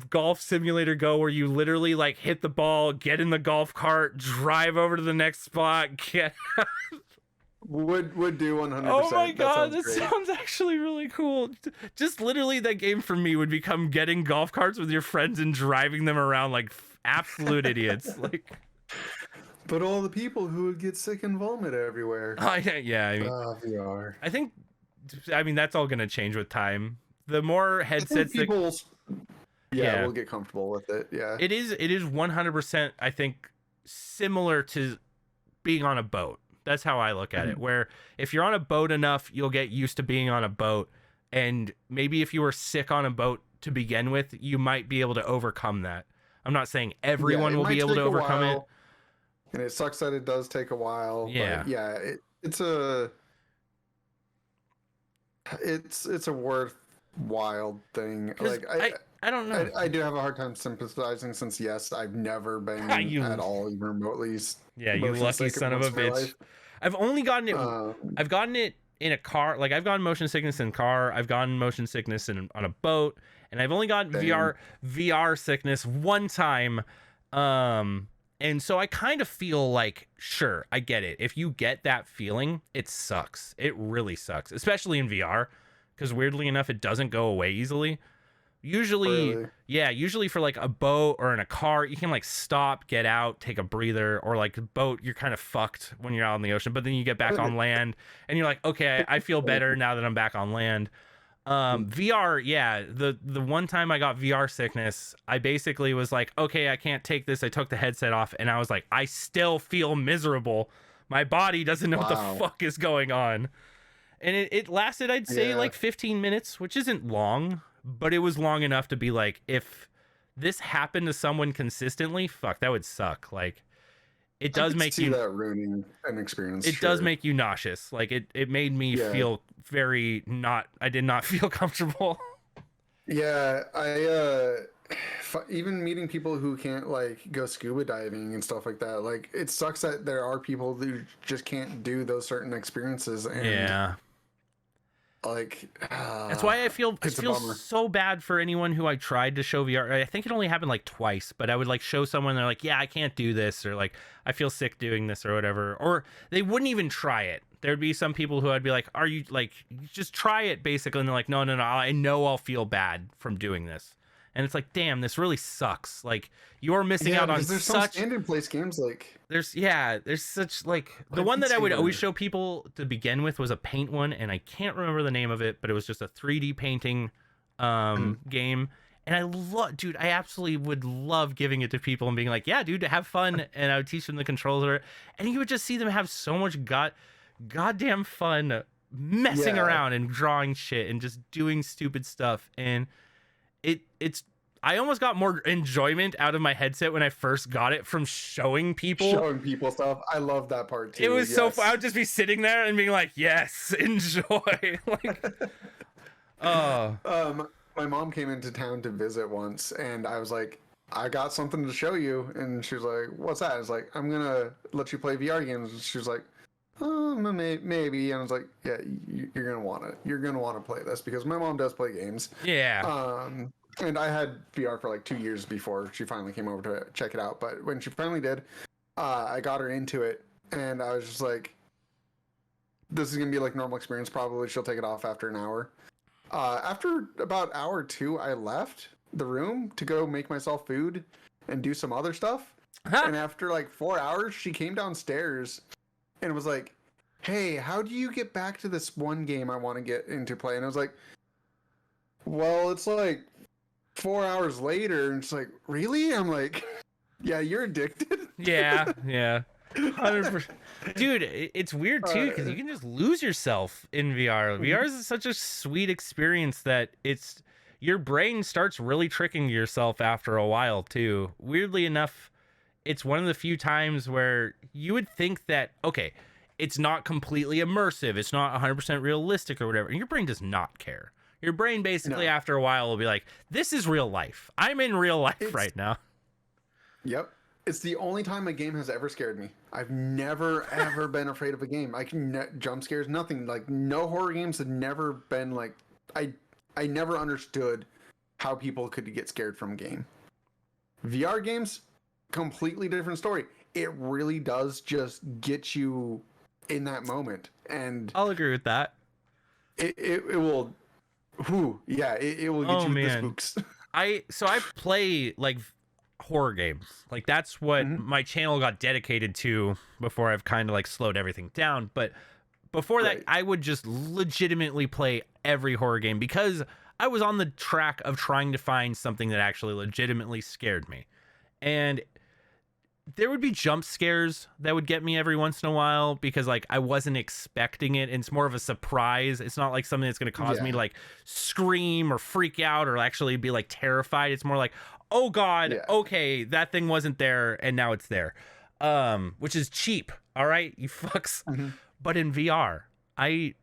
golf simulator go where you literally like hit the ball, get in the golf cart, drive over to the next spot, get Would do 100%. Oh my god, that that sounds actually really cool. Just literally that game for me would become getting golf carts with your friends and driving them around like absolute idiots. Like But all the people who would get sick and vomit everywhere. yeah, I mean, VR. I mean that's all going to change with time. The more headsets that we'll get comfortable with it. Yeah. It is 100% I think similar to being on a boat. That's how I look at it. Where if you're on a boat enough, you'll get used to being on a boat, and maybe if you were sick on a boat to begin with, you might be able to overcome that. I'm not saying everyone will be able to overcome it. And it sucks that it does take a while. Yeah. But yeah, it's a worthwhile thing. Like I don't know. I do have a hard time sympathizing since yes, I've never been at all even remotely. Yeah, you lucky son of a bitch. I've only gotten it. I've gotten it in a car. Like I've gotten motion sickness in a car. I've gotten motion sickness on a boat, and I've only gotten VR sickness one time. And so I kind of feel like, sure, I get it. If you get that feeling, it sucks. It really sucks, especially in VR, because weirdly enough, it doesn't go away easily. Usually for like a boat or in a car, you can like stop, get out, take a breather, or like a boat, you're kind of fucked when you're out in the ocean, but then you get back on land and you're like, okay, I feel better now that I'm back on land. VR, yeah, the one time I got VR sickness, I basically was like, okay, I can't take this. I took the headset off and I was like, I still feel miserable. My body doesn't know what the fuck is going on. And it lasted, I'd say, like 15 minutes, which isn't long, but it was long enough to be like, if this happened to someone consistently, fuck, that would suck. Like, it does make you that ruining an experience. It does make you nauseous. Like it made me feel very I did not feel comfortable. Yeah, even meeting people who can't like go scuba diving and stuff like that. Like it sucks that there are people who just can't do those certain experiences. And like that's why I feel so bad for anyone who I tried to show VR. I think it only happened like twice, but I would like show someone, they're like, yeah, I can't do this, or like I feel sick doing this or whatever, or they wouldn't even try it. There'd be some people who I'd be like, are you like, just try it basically, and they're like, no, I know I'll feel bad from doing this. And it's like, damn, this really sucks. Like you're missing out on there's such stand-in place games. Like there's such like the one that I would always show people to begin with was a paint one, and I can't remember the name of it, but it was just a 3D painting game. And I absolutely would love giving it to people and being like, yeah, dude, have fun. And I would teach them the controller, and you would just see them have so much goddamn fun messing around and drawing shit and just doing stupid stuff. And it's I almost got more enjoyment out of my headset when I first got it from showing people stuff. I love that part too. It was so fun. I would just be sitting there and being like, yes, enjoy. Like my mom came into town to visit once, and I was like, I got something to show you. And she was like, what's that? I was like, I'm gonna let you play VR games. And she was like, maybe. And I was like, yeah, you're gonna want it. You're gonna want to play this, because my mom does play games. Yeah. And I had VR for like 2 years before she finally came over to check it out. But when she finally did, I got her into it, and I was just like, this is gonna be like normal experience. Probably she'll take it off after an hour. After about hour 2, I left the room to go make myself food and do some other stuff. And after like 4 hours, she came downstairs and was like, "Hey, how do you get back to this one game I want to get into play?" And I was like, "Well, it's like 4 hours later." And it's like, "Really?" I'm like, "Yeah, you're addicted." Yeah, yeah. 100%. Dude, it's weird too because you can just lose yourself in VR. VR is such a sweet experience that your brain starts really tricking yourself after a while too. Weirdly enough, it's one of the few times where you would think that, okay, it's not completely immersive, it's not 100% realistic or whatever, and your brain does not care. Your brain basically after a while will be like, this is real life. I'm in real life right now. Yep. It's the only time a game has ever scared me. I've never ever been afraid of a game. I can jump scares, nothing. Like no horror games have never been like I never understood how people could get scared from a game. VR games, completely different story. It really does just get you in that moment, and I'll agree with that. It will, it will get you with the spooks. I play like horror games. Like that's what my channel got dedicated to before I've kind of like slowed everything down. But before that, I would just legitimately play every horror game because I was on the track of trying to find something that actually legitimately scared me. And there would be jump scares that would get me every once in a while because like I wasn't expecting it, and it's more of a surprise. It's not like something that's going to cause me to like scream or freak out or actually be like terrified. It's more like, oh god, okay, that thing wasn't there and now it's there, which is cheap. All right, you fucks. But in VR, I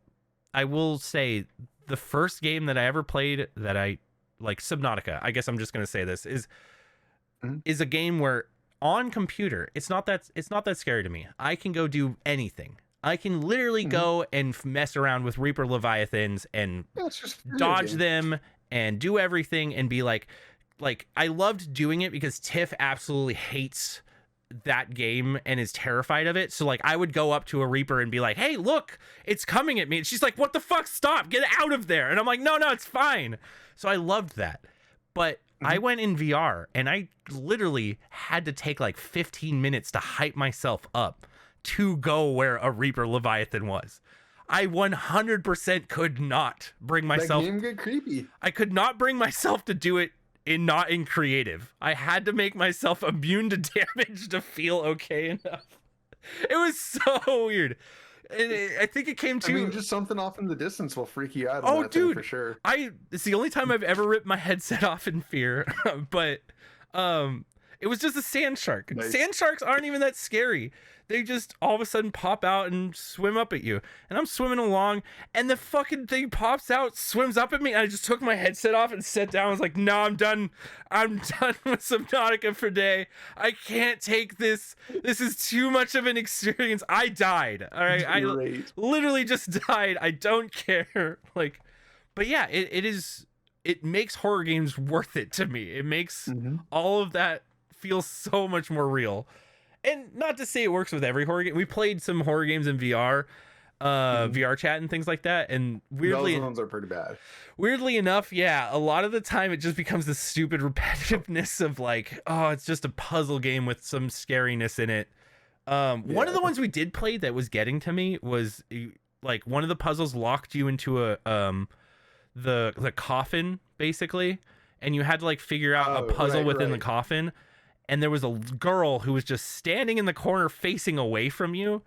will say the first game that I ever played that I like, Subnautica, I guess I'm just going to say this, is a game where on computer, it's not that scary to me. I can go do anything. I can literally go and mess around with Reaper Leviathans and dodge them and do everything and be like I loved doing it because Tiff absolutely hates that game and is terrified of it. So like I would go up to a Reaper and be like, "Hey, look, it's coming at me." And she's like, "What the fuck? Stop. Get out of there." And I'm like, "No, it's fine." So I loved that. But I went in VR and I literally had to take like 15 minutes to hype myself up to go where a Reaper Leviathan was. I 100% could not bring myself. That game get creepy. I could not bring myself to do it not in creative. I had to make myself immune to damage to feel okay enough. It was so weird. And I think it came to just something off in the distance will freak you out. Oh, dude, for sure. It's the only time I've ever ripped my headset off in fear. But it was just a sand shark. Nice. Sand sharks aren't even that scary. They just all of a sudden pop out and swim up at you. And I'm swimming along, and the fucking thing pops out, swims up at me, and I just took my headset off and sat down. I was like, "No, I'm done. I'm done with Subnautica for day. I can't take this. This is too much of an experience." I died. All right, I literally just died. I don't care. Like, but yeah, it makes horror games worth it to me. It makes all of that feel so much more real. And not to say it works with every horror game. We played some horror games in VR, VR chat and things like that. And weirdly, those ones are pretty bad. Weirdly enough, yeah, a lot of the time it just becomes the stupid repetitiveness of like, oh, it's just a puzzle game with some scariness in it. One of the ones we did play that was getting to me was like one of the puzzles locked you into a the coffin basically, and you had to like figure out a puzzle within the coffin. And there was a girl who was just standing in the corner facing away from you.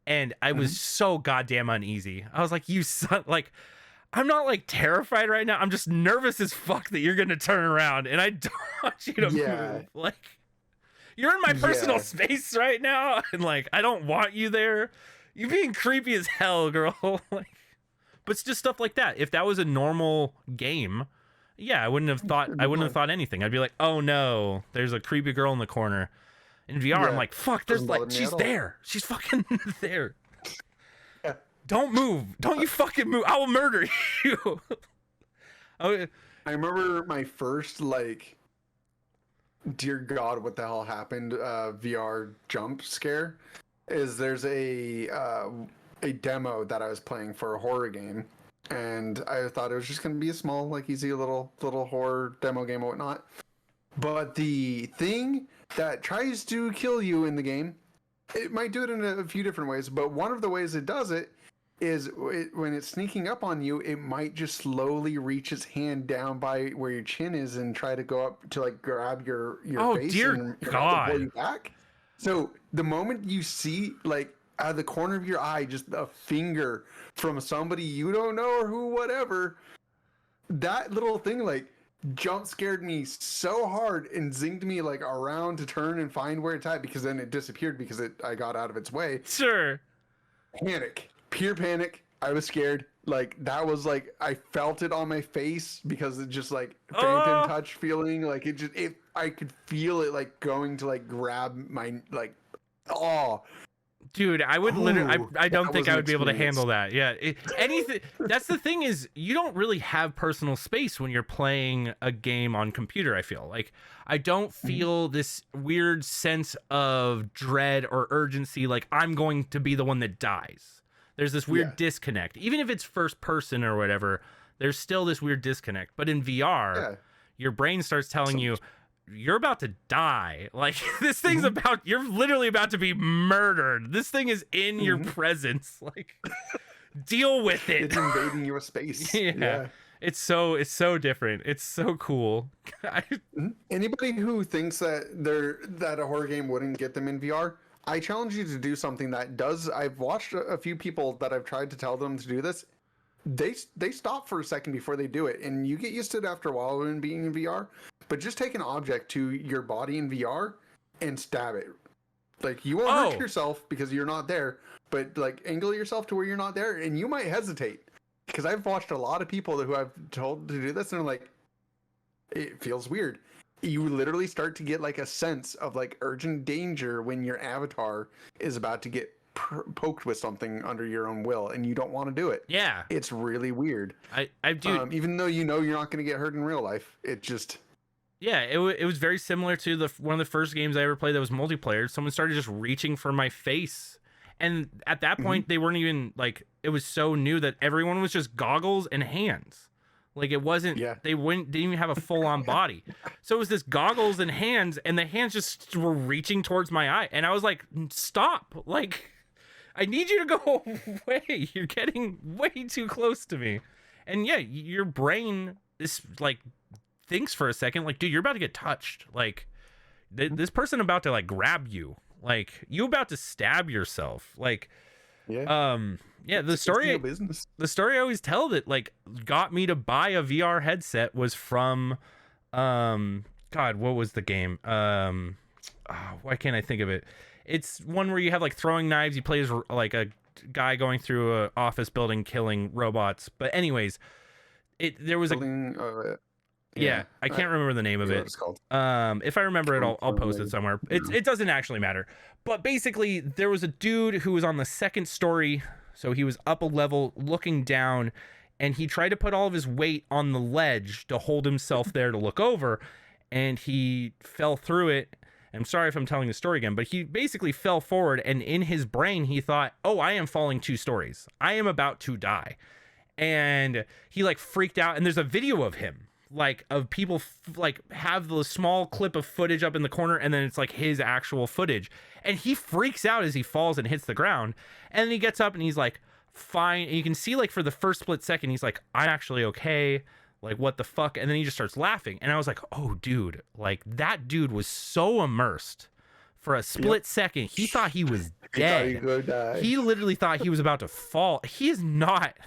And I was so goddamn uneasy. I was like, you son, like, I'm not like terrified right now. I'm just nervous as fuck that you're going to turn around and I don't want you to move. Like, you're in my personal space right now. And like, I don't want you there. You're being creepy as hell, girl. Like, but it's just stuff like that. If that was a normal game, yeah, I wouldn't have thought anything. I'd be like, "Oh no, there's a creepy girl in the corner." In VR, I'm like, "Fuck, there's like she's there. She's fucking there. Yeah. Don't move. Don't you fucking move. I will murder you." I remember my first like, dear God, what the hell happened? VR jump scare. There's a demo that I was playing for a horror game. And I thought it was just going to be a small, like, easy little horror demo game or whatnot. But the thing that tries to kill you in the game it might do it in a few different ways, but one of the ways it does it is when it's sneaking up on you, it might just slowly reach its hand down by where your chin is and try to go up to like grab your Oh, face dear and God. pull you back. So the moment you see like out of the corner of your eye just a finger from somebody you don't know or who, whatever, that little thing like jump scared me so hard and zinged me like around to turn and find where it's at, because then it disappeared because I got out of its way. Sure. Panic, pure panic. I was scared. Like that was like I felt it on my face because it just like phantom touch feeling. Like I could feel it like going to like grab my like Dude, I would literally. I don't that think was I an would be able to experience. handle that. Yeah, anything. That's the thing is, you don't really have personal space when you're playing a game on computer. I feel like I don't feel this weird sense of dread or urgency. Like I'm going to be the one that dies. There's this weird disconnect, even if it's first person or whatever. There's still this weird disconnect. But in VR, your brain starts telling you, you're about to die. Like this thing's you're literally about to be murdered. This thing is in your presence. Like deal with it. It's invading your space. Yeah. It's so different. It's so cool. Anybody who thinks that a horror game wouldn't get them in VR, I challenge you to do something that does. I've watched a few people that I've tried to tell them to do this. They stop for a second before they do it, and you get used to it after a while when being in VR. But just take an object to your body in VR and stab it. Like you won't hurt yourself because you're not there, but like angle yourself to where you're not there, and you might hesitate. Because I've watched a lot of people who I've told to do this, and they're like, it feels weird. You literally start to get like a sense of like urgent danger when your avatar is about to get poked with something under your own will, and you don't want to do it. Yeah, it's really weird. I do. Even though you know you're not going to get hurt in real life, it just. Yeah, it was very similar to one of the first games I ever played that was multiplayer. Someone started just reaching for my face. And at that point, they weren't even like, it was so new that everyone was just goggles and hands. Like it wasn't, they didn't even have a full on body. So it was this goggles and hands, and the hands just were reaching towards my eye. And I was like, stop. Like, I need you to go away. You're getting way too close to me. And yeah, your brain is like, thinks for a second, like, dude, you're about to get touched. Like, this person about to like grab you. Like you about to stab yourself. Like, the story I always tell that like got me to buy a VR headset was from, God, what was the game? Why can't I think of it? It's one where you have like throwing knives. You play as like a guy going through an office building killing robots. But anyways, there was I can't remember the name of it. If I remember it, I'll post it somewhere. It doesn't actually matter. But basically, there was a dude who was on the second story, so he was up a level looking down, and he tried to put all of his weight on the ledge to hold himself there to look over, and he fell through it. I'm sorry if I'm telling the story again, but he basically fell forward, and in his brain, he thought, oh, I am falling 2 stories. I am about to die. And he like freaked out, and there's a video of him. Like of people like have the small clip of footage up in the corner, and then it's like his actual footage, and he freaks out as he falls and hits the ground, and then he gets up and he's like fine, and you can see like for the first split second he's like, I'm actually okay, like what the fuck, and then he just starts laughing, and I was like, oh dude, like that dude was so immersed for a split second he thought he was dead. He literally thought he was about to fall. He is not.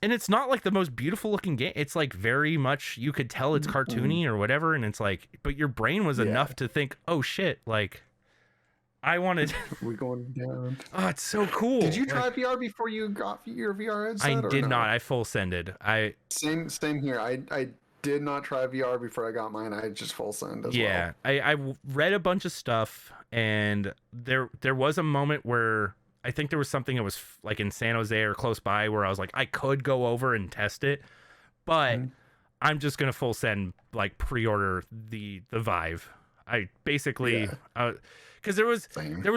And it's not like the most beautiful looking game. It's like very much, you could tell it's cartoony or whatever. And it's like, but your brain was enough to think, oh shit, like I wanted. We're going down. Oh, it's so cool. Did you try VR before you got your VR headset? I did not. I full sended. Same here. I did not try VR before I got mine. I just full send as well. I read a bunch of stuff, and there was a moment where I think there was something that was like in San Jose or close by where I was like, I could go over and test it, but I'm just going to full send, like pre-order the Vive. I basically, because there was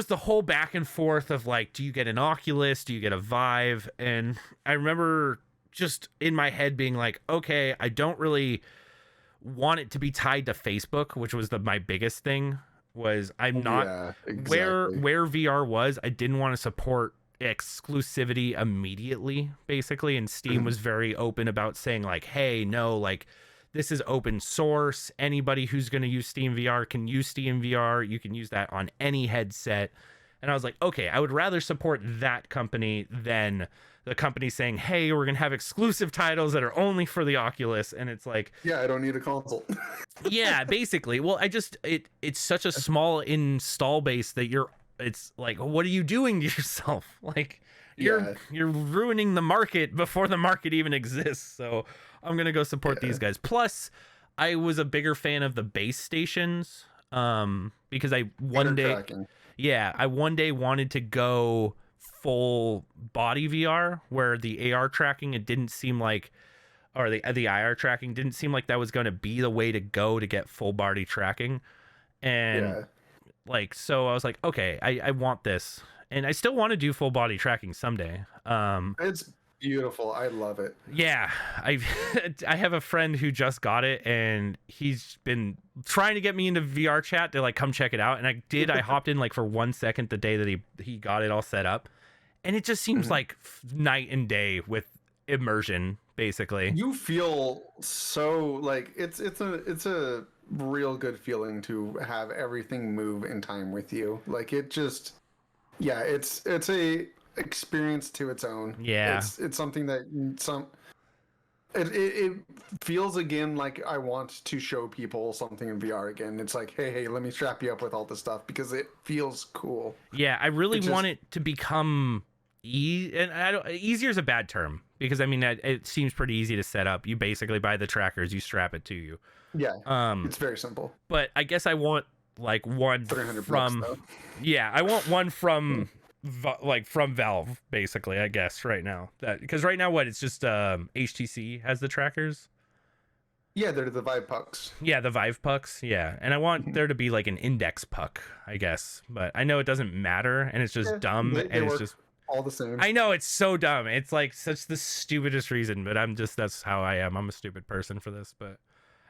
the whole back and forth of like, do you get an Oculus? Do you get a Vive? And I remember just in my head being like, okay, I don't really want it to be tied to Facebook, which was my biggest thing was I'm not Yeah, where exactly. VR was. I didn't want to support exclusivity immediately, basically, and Steam was very open about saying like, hey, no, like this is open source. Anybody who's going to use Steam VR can use Steam VR. You can use that on any headset. And I was like, okay, I would rather support that company than the company saying, hey, we're going to have exclusive titles that are only for the Oculus. And it's like, Yeah, I don't need a console. yeah, basically. Well, it's such a small install base that it's like, what are you doing to yourself? Like Yeah. you're ruining the market before the market even exists. So I'm going to go support these guys. Plus, I was a bigger fan of the base stations because I one day wanted to go full body VR where the AR tracking, it didn't seem like, or the IR tracking didn't seem like that was going to be the way to go to get full body tracking. And like, so I was like, okay, I want this, and I still want to do full body tracking someday. It's beautiful. I love it. Yeah, I I have a friend who just got it, and he's been trying to get me into VR chat to like come check it out, and I hopped in like for 1 second the day that he got it all set up, and it just seems like night and day with immersion, basically. You feel so like it's a real good feeling to have everything move in time with you. Like it just, yeah, it's a experience to its own. Yeah, it's something that it feels again like I want to show people something in VR again. It's like, hey, let me strap you up with all this stuff because it feels cool. Yeah, I really want it to become and easier is a bad term because I mean it seems pretty easy to set up. You basically buy the trackers, you strap it to you. Yeah, it's very simple. But I guess I want like one from I want one from from Valve, basically, I guess, right now. That because right now it's just HTC has the trackers. Yeah, they're the Vive pucks. Yeah, the Vive pucks. Yeah, and I want there to be like an index puck, I guess. But I know it doesn't matter, and it's just dumb, they and it's work just all the same. I know it's so dumb. It's like such the stupidest reason, but that's how I am. I'm a stupid person for this, but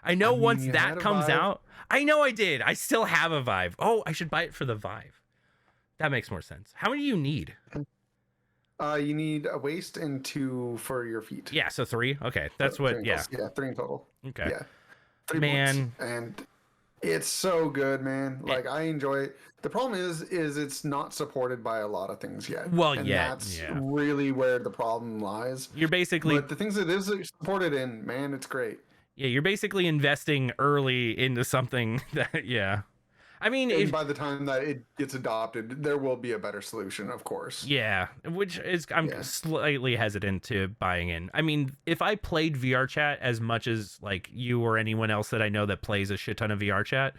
I know once that comes out, I know I did. I still have a Vive. Oh, I should buy it for the Vive. That makes more sense. How many do you need? You need a waist and 2 for your feet. Yeah, so 3. Okay, that's what. Yeah, 3 in total. Okay. Yeah, 3 man, boots, and it's so good, man. Like I enjoy it. The problem is it's not supported by a lot of things yet. Well, and yeah, that's really where the problem lies. You're basically, but the things that is supported in, man, it's great. Yeah, you're basically investing early into something that, I mean, by the time that it gets adopted, there will be a better solution, of course. Yeah, which is I'm slightly hesitant to buying in. I mean, if I played VR chat as much as like you or anyone else that I know that plays a shit ton of VR chat,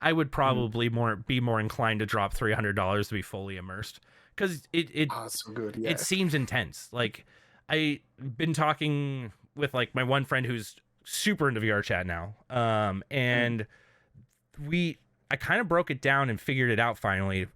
I would probably be more inclined to drop $300 to be fully immersed because so good. Yeah. It seems intense. Like I've been talking with like my one friend who's super into VR chat now, and I kind of broke it down and figured it out finally.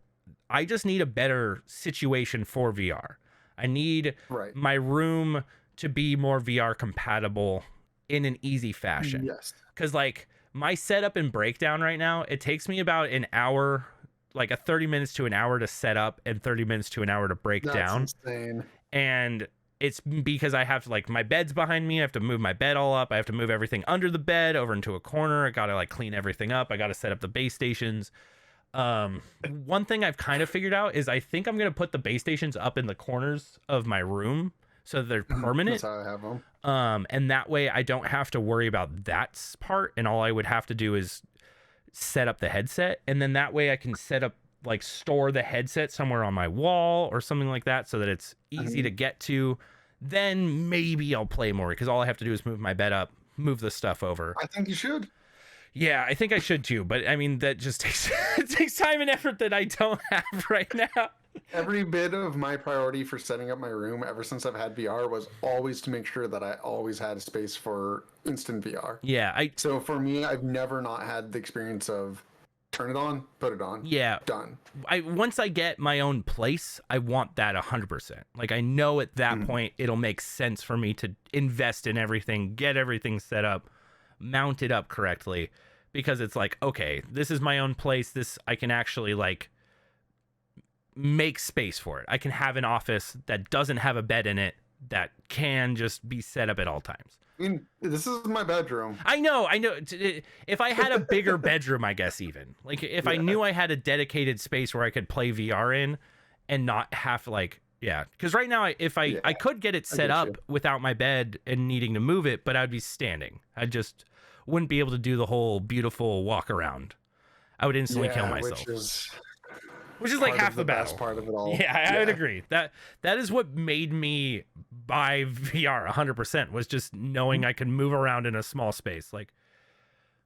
I just need a better situation for VR. I need my room to be more VR compatible in an easy fashion. Yes. Because like my setup and breakdown right now, it takes me about an hour, like a 30 minutes to an hour to set up and 30 minutes to an hour to break down. That's insane. And it's because I have to, like, my bed's behind me. I have to move my bed all up. I have to move everything under the bed over into a corner. I got to like clean everything up. I got to set up the base stations. One thing I've kind of figured out is I think I'm going to put the base stations up in the corners of my room so that they're permanent. That's how I have them. And that way I don't have to worry about that part. And all I would have to do is set up the headset. And then that way I can store the headset somewhere on my wall or something like that so that it's easy to get to. Then maybe I'll play more because all I have to do is move my bed up, move the stuff over. I think you should. Yeah, I think I should too. But I mean, that just takes time and effort that I don't have right now. Every bit of my priority for setting up my room ever since I've had VR was always to make sure that I always had a space for instant VR. Yeah. So for me, I've never not had the experience of turn it on, put it on. Yeah. Done. Once I get my own place, I want that 100%. Like I know at that point it'll make sense for me to invest in everything, get everything set up, mount it up correctly. because it's like, okay, this is my own place. This I can actually like make space for it. I can have an office that doesn't have a bed in it that can just be set up at all times. I mean, this is my bedroom. I know. If I had a bigger bedroom, I guess even like if I knew I had a dedicated space where I could play VR in and not have like, yeah. Because right now, I could get it set up without my bed and needing to move it, but I'd be standing. I just wouldn't be able to do the whole beautiful walk around. I would instantly kill myself. Which is like half the battle. Best part of it all. Yeah, I would agree. That is what made me buy VR 100%, was just knowing I could move around in a small space. Like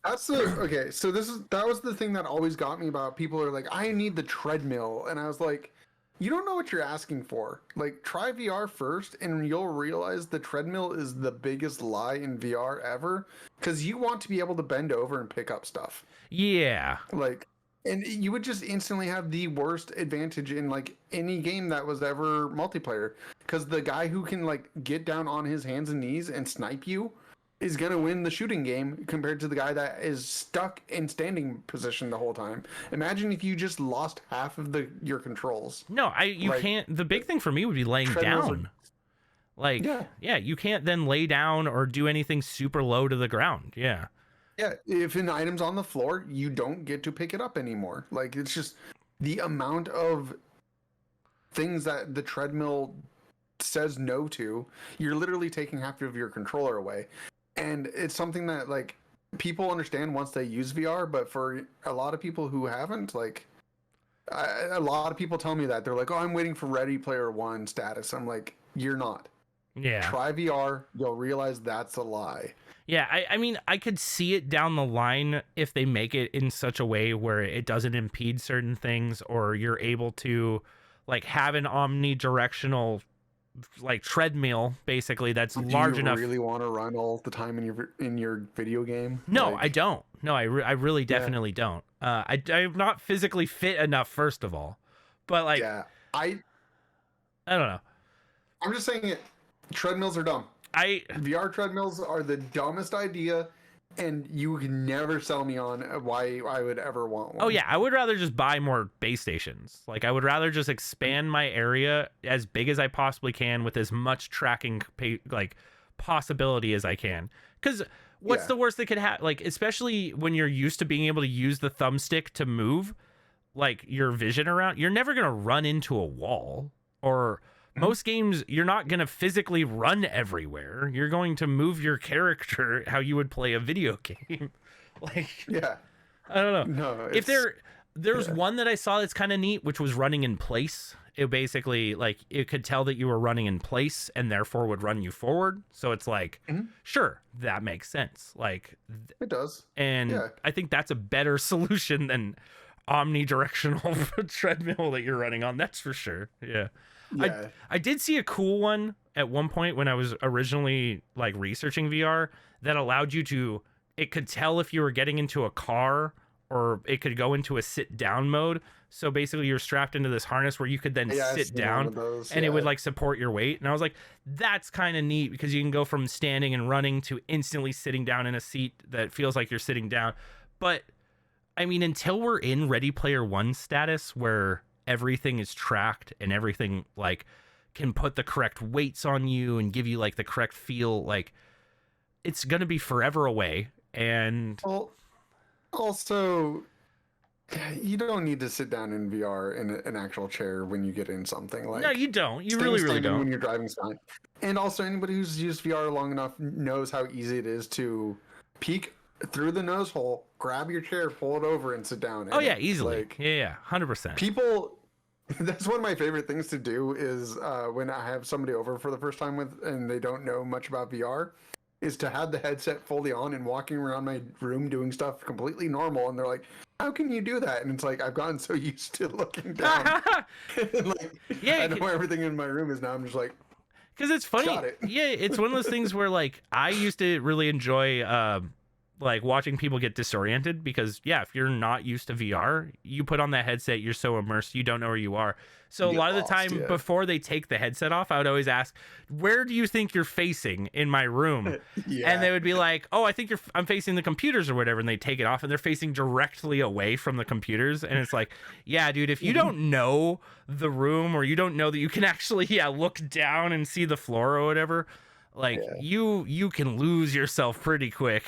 that's okay. So that was the thing that always got me about people are like, I need the treadmill, and I was like, you don't know what you're asking for. Like, try VR first, and you'll realize the treadmill is the biggest lie in VR ever, because you want to be able to bend over and pick up stuff. Yeah. Like. And you would just instantly have the worst advantage in like any game that was ever multiplayer, because the guy who can like get down on his hands and knees and snipe you is gonna win the shooting game compared to the guy that is stuck in standing position the whole time. Imagine if you just lost half of your controls. No, you can't. The big thing for me would be laying down. Like, yeah, you can't then lay down or do anything super low to the ground. Yeah. Yeah, if an item's on the floor, you don't get to pick it up anymore. Like, it's just the amount of things that the treadmill says no to. You're literally taking half of your controller away. And it's something that, like, people understand once they use VR, but for a lot of people who haven't, like, a lot of people tell me that. They're like, oh, I'm waiting for Ready Player One status. I'm like, you're not. Yeah. Try VR. You'll realize that's a lie. Yeah, I mean, I could see it down the line if they make it in such a way where it doesn't impede certain things, or you're able to like have an omnidirectional like treadmill basically that's large enough. Do you really want to run all the time in your video game? No, like... I don't. No, I really definitely don't. I'm not physically fit enough, first of all. But like, I don't know. I'm just saying it. Treadmills are dumb. VR treadmills are the dumbest idea, and you can never sell me on why I would ever want one. Oh yeah, I would rather just buy more base stations. Like, I would rather just expand my area as big as I possibly can with as much tracking like possibility as I can. Because what's the worst that could happen? Like, especially when you're used to being able to use the thumbstick to move, like your vision around, you're never gonna run into a wall. Or most games, you're not going to physically run everywhere. You're going to move your character how you would play a video game. Like, I don't know. No, if there's one that I saw that's kind of neat, which was running in place. It basically, like, it could tell that you were running in place and therefore would run you forward. So it's like, sure, that makes sense. Like, it does. And I think that's a better solution than omnidirectional treadmill that you're running on. That's for sure. Yeah. I did see a cool one at one point when I was originally like researching VR that allowed you to, it could tell if you were getting into a car, or it could go into a sit down mode. So basically you're strapped into this harness where you could then sit down and it would like support your weight. And I was like, that's kind of neat, because you can go from standing and running to instantly sitting down in a seat that feels like you're sitting down. But I mean, until we're in Ready Player One status where everything is tracked and everything like can put the correct weights on you and give you like the correct feel, like it's gonna be forever away. And also, you don't need to sit down in VR in an actual chair when you get in something. Like, no, you don't. You really don't. When you're driving fine. And also, anybody who's used VR long enough knows how easy it is to peek through the nose hole, grab your chair, pull it over, and sit down. Oh yeah, easily. Like, yeah, 100%. People, that's one of my favorite things to do is when I have somebody over for the first time and they don't know much about VR, is to have the headset fully on and walking around my room doing stuff completely normal, and they're like, how can you do that? And it's like, I've gotten so used to looking down. Like, I know everything in my room is now. I'm just like, because it's funny. Yeah, it's one of those things where like I used to really enjoy like watching people get disoriented because if you're not used to VR, you put on that headset, you're so immersed, you don't know where you are. So a get lot of the lost, time before they take the headset off, I would always ask, where do you think you're facing in my room? And they would be like, oh, I think I'm facing the computers or whatever. And they take it off and they're facing directly away from the computers. And it's like, yeah, dude, if you don't know the room or you don't know that you can actually, look down and see the floor or whatever, like you can lose yourself pretty quick.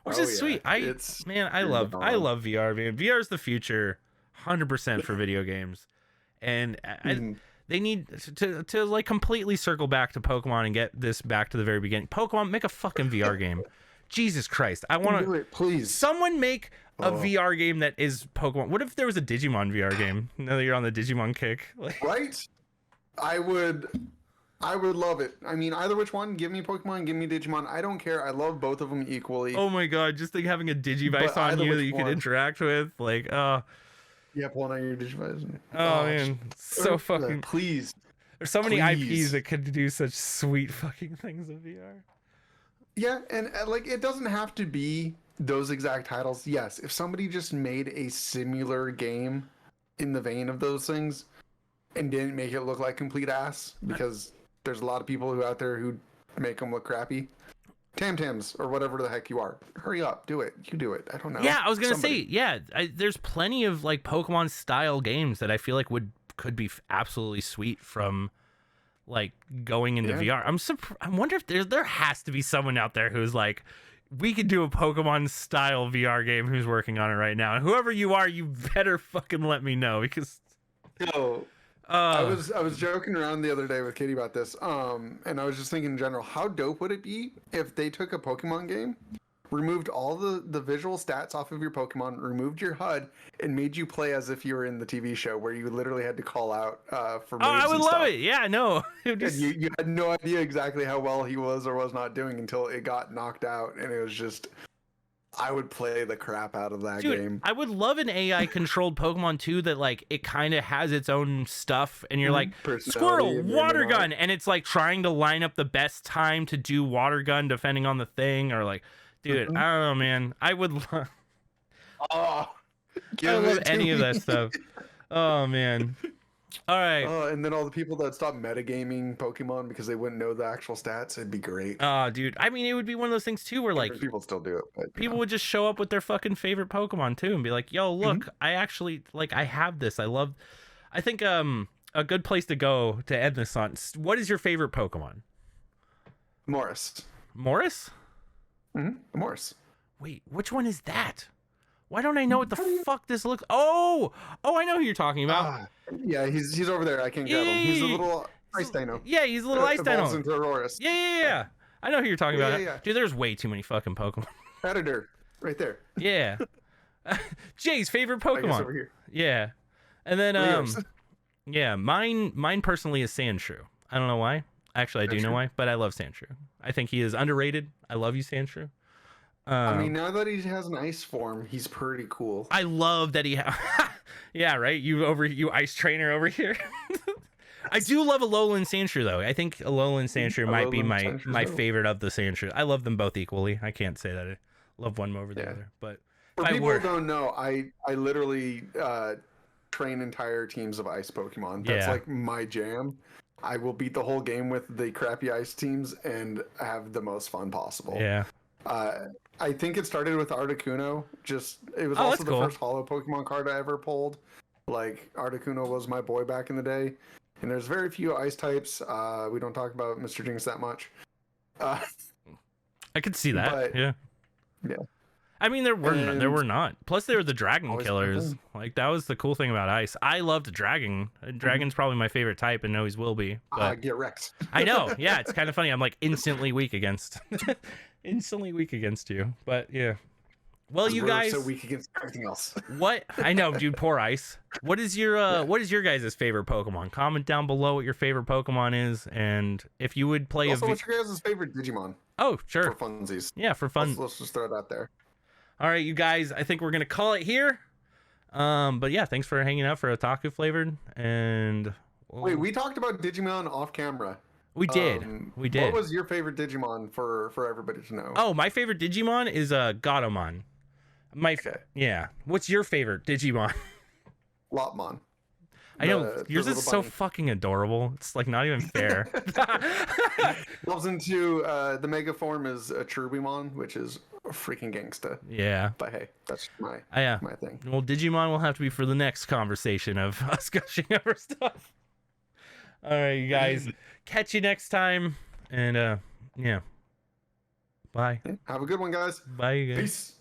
Which is sweet. I love VR, man. VR is the future, 100% for video games, and they need to like completely circle back to Pokemon and get this back to the very beginning. Pokemon, make a fucking VR game. Jesus Christ, I want to. Please, someone make a VR game that is Pokemon. What if there was a Digimon VR game? Now that you're on the Digimon kick, right? I would love it. I mean, either which one. Give me Pokemon, give me Digimon. I don't care. I love both of them equally. Oh my god, just like having a Digivice on you that you can interact with. Like, yeah, pulling out your Digivice. Oh man, so fucking. Please. There's so many IPs that could do such sweet fucking things in VR. Yeah, and like it doesn't have to be those exact titles. Yes, if somebody just made a similar game in the vein of those things and didn't make it look like complete ass, because there's a lot of people out there who make them look crappy. Tam-Tams or whatever the heck you are. Hurry up, do it. You do it. I don't know. Yeah, I was gonna say, there's plenty of like Pokemon style games that I feel like could be absolutely sweet from like going into VR. I wonder if there has to be someone out there who's like, we could do a Pokemon style VR game who's working on it right now. And whoever you are, you better fucking let me know, because I was joking around the other day with Katie about this, and I was just thinking in general, how dope would it be if they took a Pokemon game, removed all the visual stats off of your Pokemon, removed your HUD, and made you play as if you were in the TV show where you literally had to call out for moves. I would and love stuff. it. Yeah, no. And you had no idea exactly how well he was or was not doing until it got knocked out, and it was just... I would play the crap out of that game. I would love an AI controlled Pokemon too that like it kind of has its own stuff and you're like, Squirtle, water gun, and it's like trying to line up the best time to do water gun depending on the thing, or like, dude, I don't know, man. I would love any of that stuff. Oh man. All right. And then all the people that stop metagaming Pokemon because they wouldn't know the actual stats, it'd be great. Oh, dude. I mean, it would be one of those things too where like people still do it. But, people would just show up with their fucking favorite Pokemon too and be like, yo, look, I actually like I have this. I think a good place to go to end this on. What is your favorite Pokemon? Morris. Morris? Morris. Wait, which one is that? Why don't I know what the fuck this looks? Oh, I know who you're talking about. Yeah, he's over there. I can't grab him. He's a little ice dino. Yeah, he's a little ice dino. Into Aurorus. Yeah. I know who you're talking about. Yeah. Dude, there's way too many fucking Pokemon. Editor, right there. Yeah. Jay's favorite Pokemon. I guess over here. Yeah. And then yeah, mine personally is Sandshrew. I don't know why. Actually, I do know why, but I love Sandshrew. I think he is underrated. I love you, Sandshrew. I mean, now that he has an ice form, he's pretty cool. I love that he yeah, right? You ice trainer over here. I do love Alolan Sandshrew though. I think Alolan Sandshrew might be my favorite of the Sandshrew. I love them both equally. I can't say that I love one over the other. But for people who don't know, I literally train entire teams of ice Pokemon. That's like my jam. I will beat the whole game with the crappy ice teams and have the most fun possible. Yeah. I think it started with Articuno. It was also the first holo Pokemon card I ever pulled. Like, Articuno was my boy back in the day. And there's very few ice types. We don't talk about Mr. Jinx that much. I could see that. But, yeah. I mean, there were not. Plus, they were the dragon killers. Like, that was the cool thing about ice. I loved dragon. Dragon's probably my favorite type, and always will be. But get wrecked. I know. Yeah, it's kind of funny. I'm like instantly weak against you. But yeah. Well, you guys so weak against everything else. What? I know, dude. Poor ice. What is your guys' favorite Pokemon? Comment down below what your favorite Pokemon is, and if you would play what's your guys' favorite Digimon? Oh, sure. For funsies. Yeah, for fun. Let's just throw it out there. All right, you guys. I think we're gonna call it here. But yeah, thanks for hanging out for Otaku Flavored. And wait, we talked about Digimon off camera. We did. We did. What was your favorite Digimon for everybody to know? Oh, my favorite Digimon is Gatomon. Yeah. What's your favorite Digimon? Lopmon. I know The yours is little so bunny. fucking adorable. It's like not even fair. Evolves into the mega form is a Cherubimon, which is freaking gangsta. Yeah. But hey, that's my Yeah. my thing. Well, Digimon will have to be for the next conversation of us gushing over stuff. All right, you guys. Catch you next time. And yeah. Bye. Have a good one, guys. Bye, you guys. Peace.